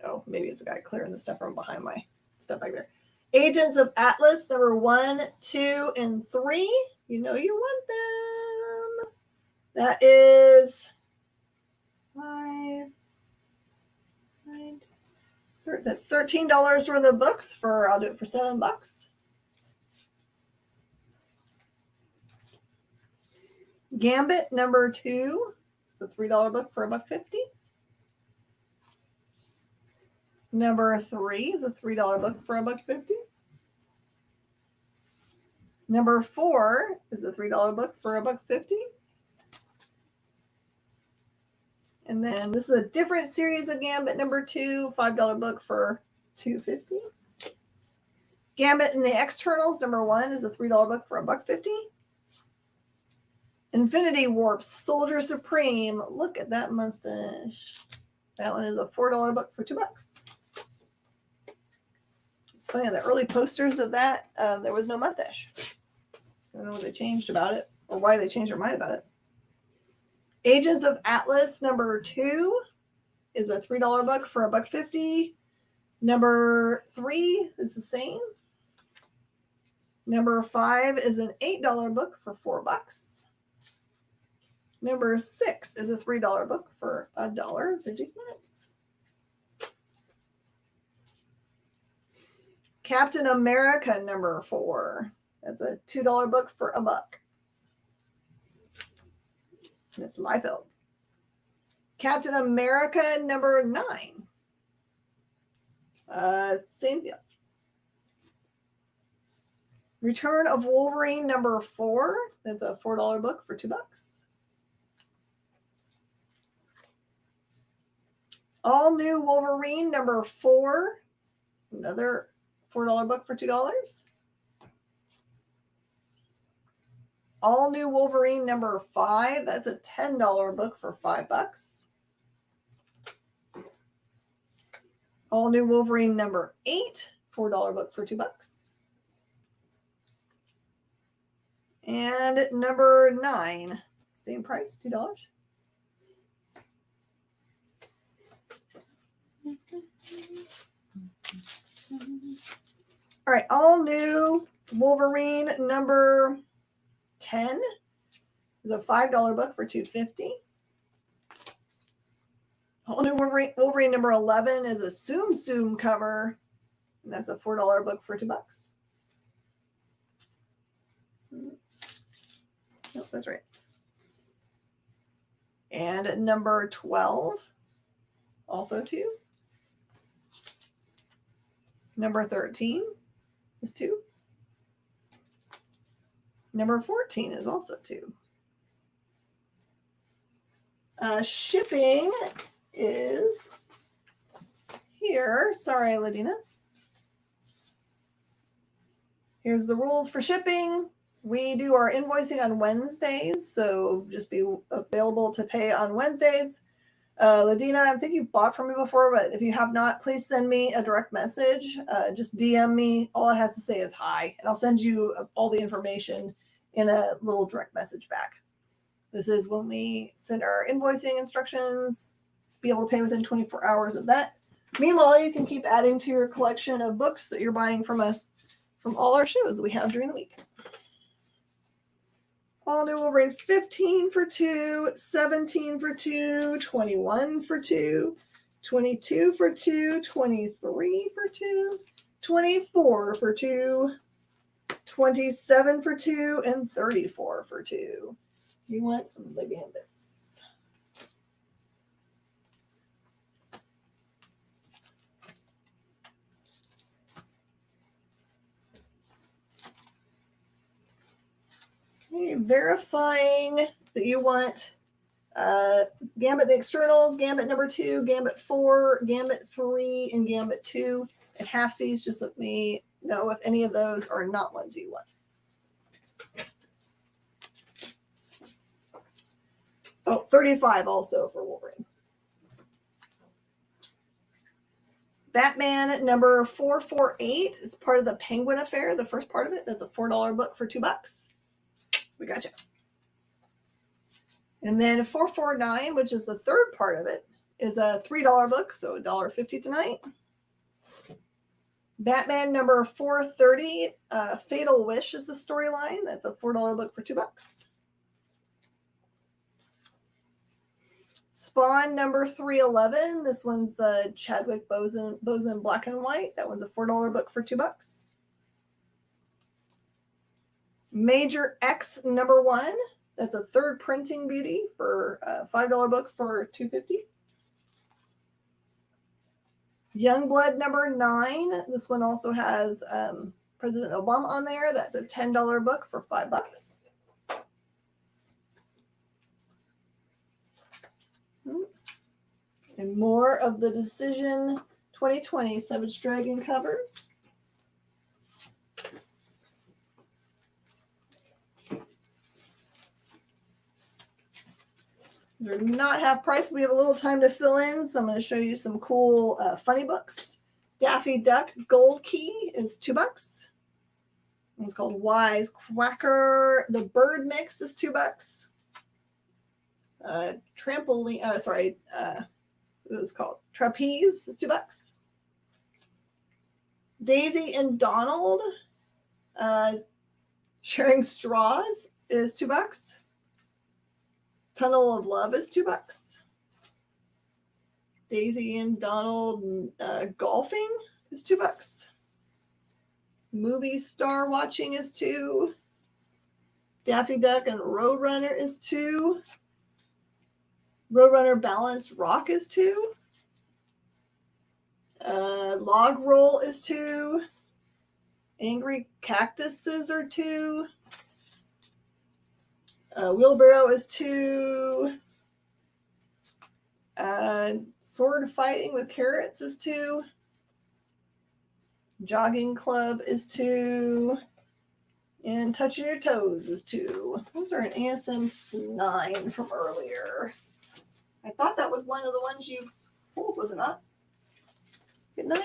Oh, maybe it's a guy clearing the stuff from behind my stuff back there. Agents of Atlas, number 1, 2, and 3. You know you want them. That is that's $13 worth of books for, I'll do it for $7. Gambit, number 2. It's a $3 book for $1.50. Number 3 is a $3 book for $1.50. Number 4 is a $3 book for $1.50. And then this is a different series of Gambit number 2, $5 book for $2.50. Gambit and the Externals number 1 is a $3 book for $1.50. Infinity Warp Soldier Supreme. Look at that mustache. That one is a $4 book for $2. It's funny, the early posters of that, there was no mustache. I don't know what they changed about it or why they changed their mind about it. Agents of Atlas number 2 is a $3 book for $1.50. Number 3 is the same. Number 5 is an $8 book for $4. Number 6 is a $3 book for $1.50. Captain America number 4. That's a $2 book for $1. And it's Liefeld. Captain America number 9. Same deal. Return of Wolverine number 4. That's a $4 book for $2. All New Wolverine number 4. Another $4 book for $2. All New Wolverine number 5. That's a $10 book for $5. All New Wolverine number 8. $4 book for $2. And number 9. Same price, $2. All right, All New Wolverine number 10 is a $5 book for $2.50. All New Wolverine number 11 is a Tsum Tsum cover, and that's a $4 book for $2. Nope, that's right. And number 12, also 2. Number 13 is 2. Number 14 is also 2. Shipping is here. Sorry, Ladina. Here's the rules for shipping. We do our invoicing on Wednesdays, so just be available to pay on Wednesdays. Ladina, I think you bought from me before, but if you have not, please send me a direct message. Just DM me. All it has to say is hi, and I'll send you all the information in a little direct message back. This is when we send our invoicing instructions, be able to pay within 24 hours of that. Meanwhile, you can keep adding to your collection of books that you're buying from us from all our shows we have during the week. All new Wolverine 15 for 2, 17 for 2, 21 for 2, 22 for 2, 23 for 2, 24 for 2, 27 for 2, and 34 for 2. You want the Gambits. Okay, verifying that you want Gambit the externals, Gambit number 2, Gambit 4, Gambit 3, and Gambit 2. And halfsies, just let me know if any of those are not ones you want. Oh, 35 also for Wolverine. Batman number 448 is part of the Penguin Affair, the first part of it. That's a $4 book for $2. We got you. And then 449, which is the third part of it, is a $3 book, so $1.50 tonight. Batman number 430, Fatal Wish is the storyline. That's a $4 book for $2. Spawn number 311. This one's the Chadwick Boseman black and white. That one's a $4 book for $2. Major X number 1. That's a third printing beauty for a $5 book for $2.50. Youngblood number 9. This one also has President Obama on there. That's a $10 book for $5. And more of the Decision 2020 Savage Dragon covers. They're not half price. We have a little time to fill in, so I'm going to show you some cool funny books. Daffy Duck Gold Key is $2. It's called Wise Quacker. The Bird Mix is $2. Trampoline. What is it called? Trapeze is $2. Daisy and Donald sharing straws is $2. Tunnel of Love is $2. Daisy and Donald golfing is $2. Movie star watching is $2. Daffy Duck and Roadrunner is $2. Roadrunner Balanced Rock is $2. Log Roll is $2. Angry Cactuses are $2. Wheelbarrow is $2. Sword Fighting with Carrots is $2. Jogging Club is $2. And Touching Your Toes is $2. Those are an ASM 9 from earlier. I thought that was one of the ones you pulled, was it not? Good 9.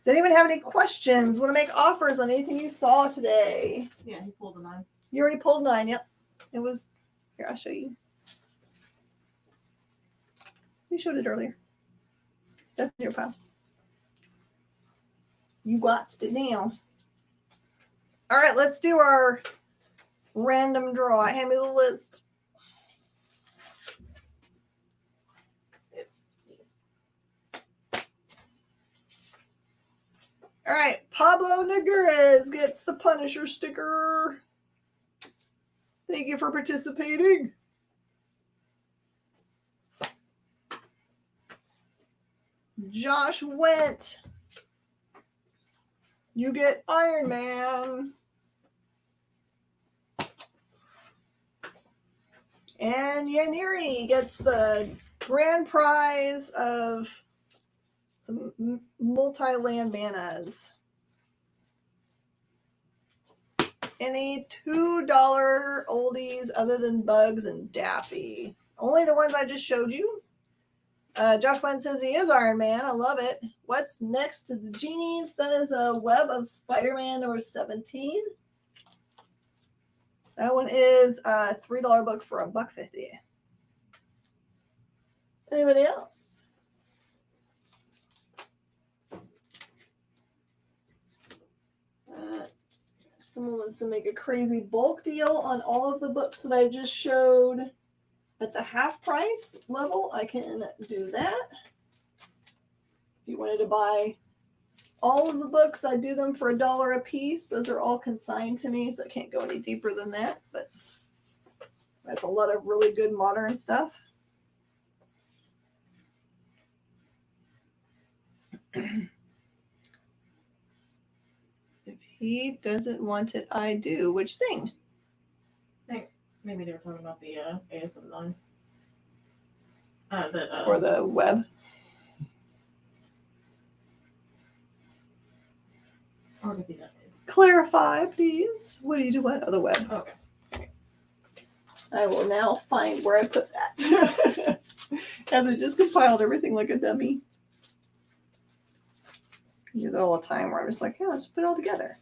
Does anyone have any questions? Want to make offers on anything you saw today? Yeah, he pulled a 9. You already pulled 9, yep. It was, here, I'll show you. We showed it earlier. That's your pal. You got it now. All right, let's do our random draw. Hand me the list. It's these. All right, Pablo Niguez gets the Punisher sticker. Thank you for participating. Josh Went. You get Iron Man. And Yaniri gets the grand prize of some multi-land manas. Any $2 oldies other than Bugs and Daffy? Only the ones I just showed you. Josh Wynn says he is Iron Man. I love it. What's next to the genies? That is a Web of Spider-Man number 17. That one is a $3 book for $1.50. Anybody else? someone wants to make a crazy bulk deal on all of the books that I just showed at the half price level, I can do that. If you wanted to buy all of the books, I do them for $1 a piece. Those are all consigned to me, so I can't go any deeper than that, but that's a lot of really good modern stuff. If he doesn't want it, I do. Which thing? I think maybe they were talking about the ASM9. Or the web. Or maybe that too. Clarify, please. What do you do? What? Oh, the web. Okay. I will now find where I put that. And I just compiled everything like a dummy. I do that all the time where I'm just like, yeah, I'll just put it all together.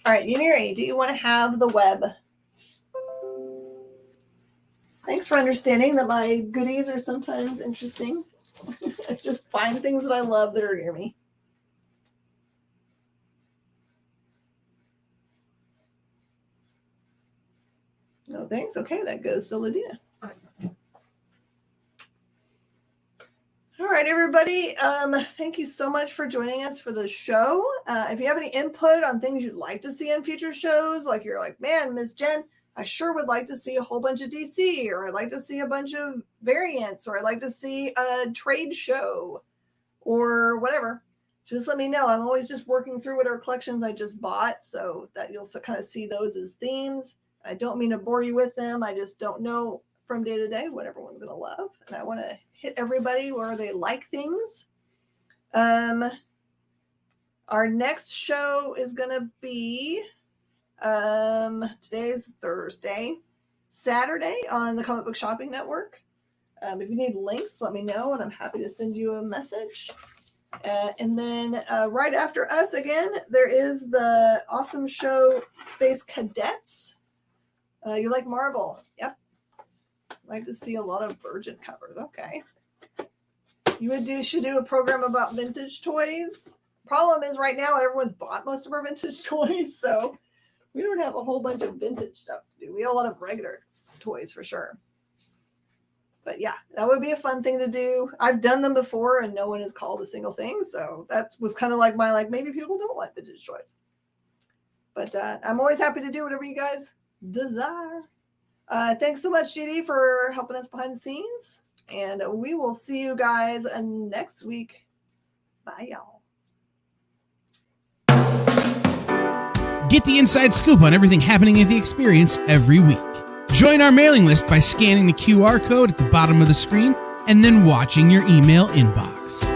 All right, Yumiri, do you want to have the web? Thanks for understanding that my goodies are sometimes interesting. I just find things that I love that are near me. No thanks. Okay, that goes to Lydia. All right, everybody. Thank you so much for joining us for the show. If you have any input on things you'd like to see in future shows, like you're like, man, Miss Jen, I sure would like to see a whole bunch of DC, or I'd like to see a bunch of variants, or I'd like to see a trade show, or whatever. Just let me know. I'm always just working through whatever collections I just bought, so that you'll kind of see those as themes. I don't mean to bore you with them. I just don't know from day to day what everyone's going to love. And I want to hit everybody where they like things. Our next show is going to be, today's Thursday, Saturday on the Comic Book Shopping Network. If you need links, let me know, and I'm happy to send you a message. And then right after us again, there is the awesome show Space Cadets. You like Marvel? Yep. Like to see a lot of Virgin covers. Okay. You should do a program about vintage toys. Problem is right now everyone's bought most of our vintage toys, so we don't have a whole bunch of vintage stuff to do. We have a lot of regular toys for sure. But yeah, that would be a fun thing to do. I've done them before and no one has called a single thing, so that was kind of like my maybe people don't want vintage toys. But I'm always happy to do whatever you guys desire. Thanks so much, JD, for helping us behind the scenes. And we will see you guys next week. Bye, y'all. Get the inside scoop on everything happening at the experience every week. Join our mailing list by scanning the QR code at the bottom of the screen and then watching your email inbox.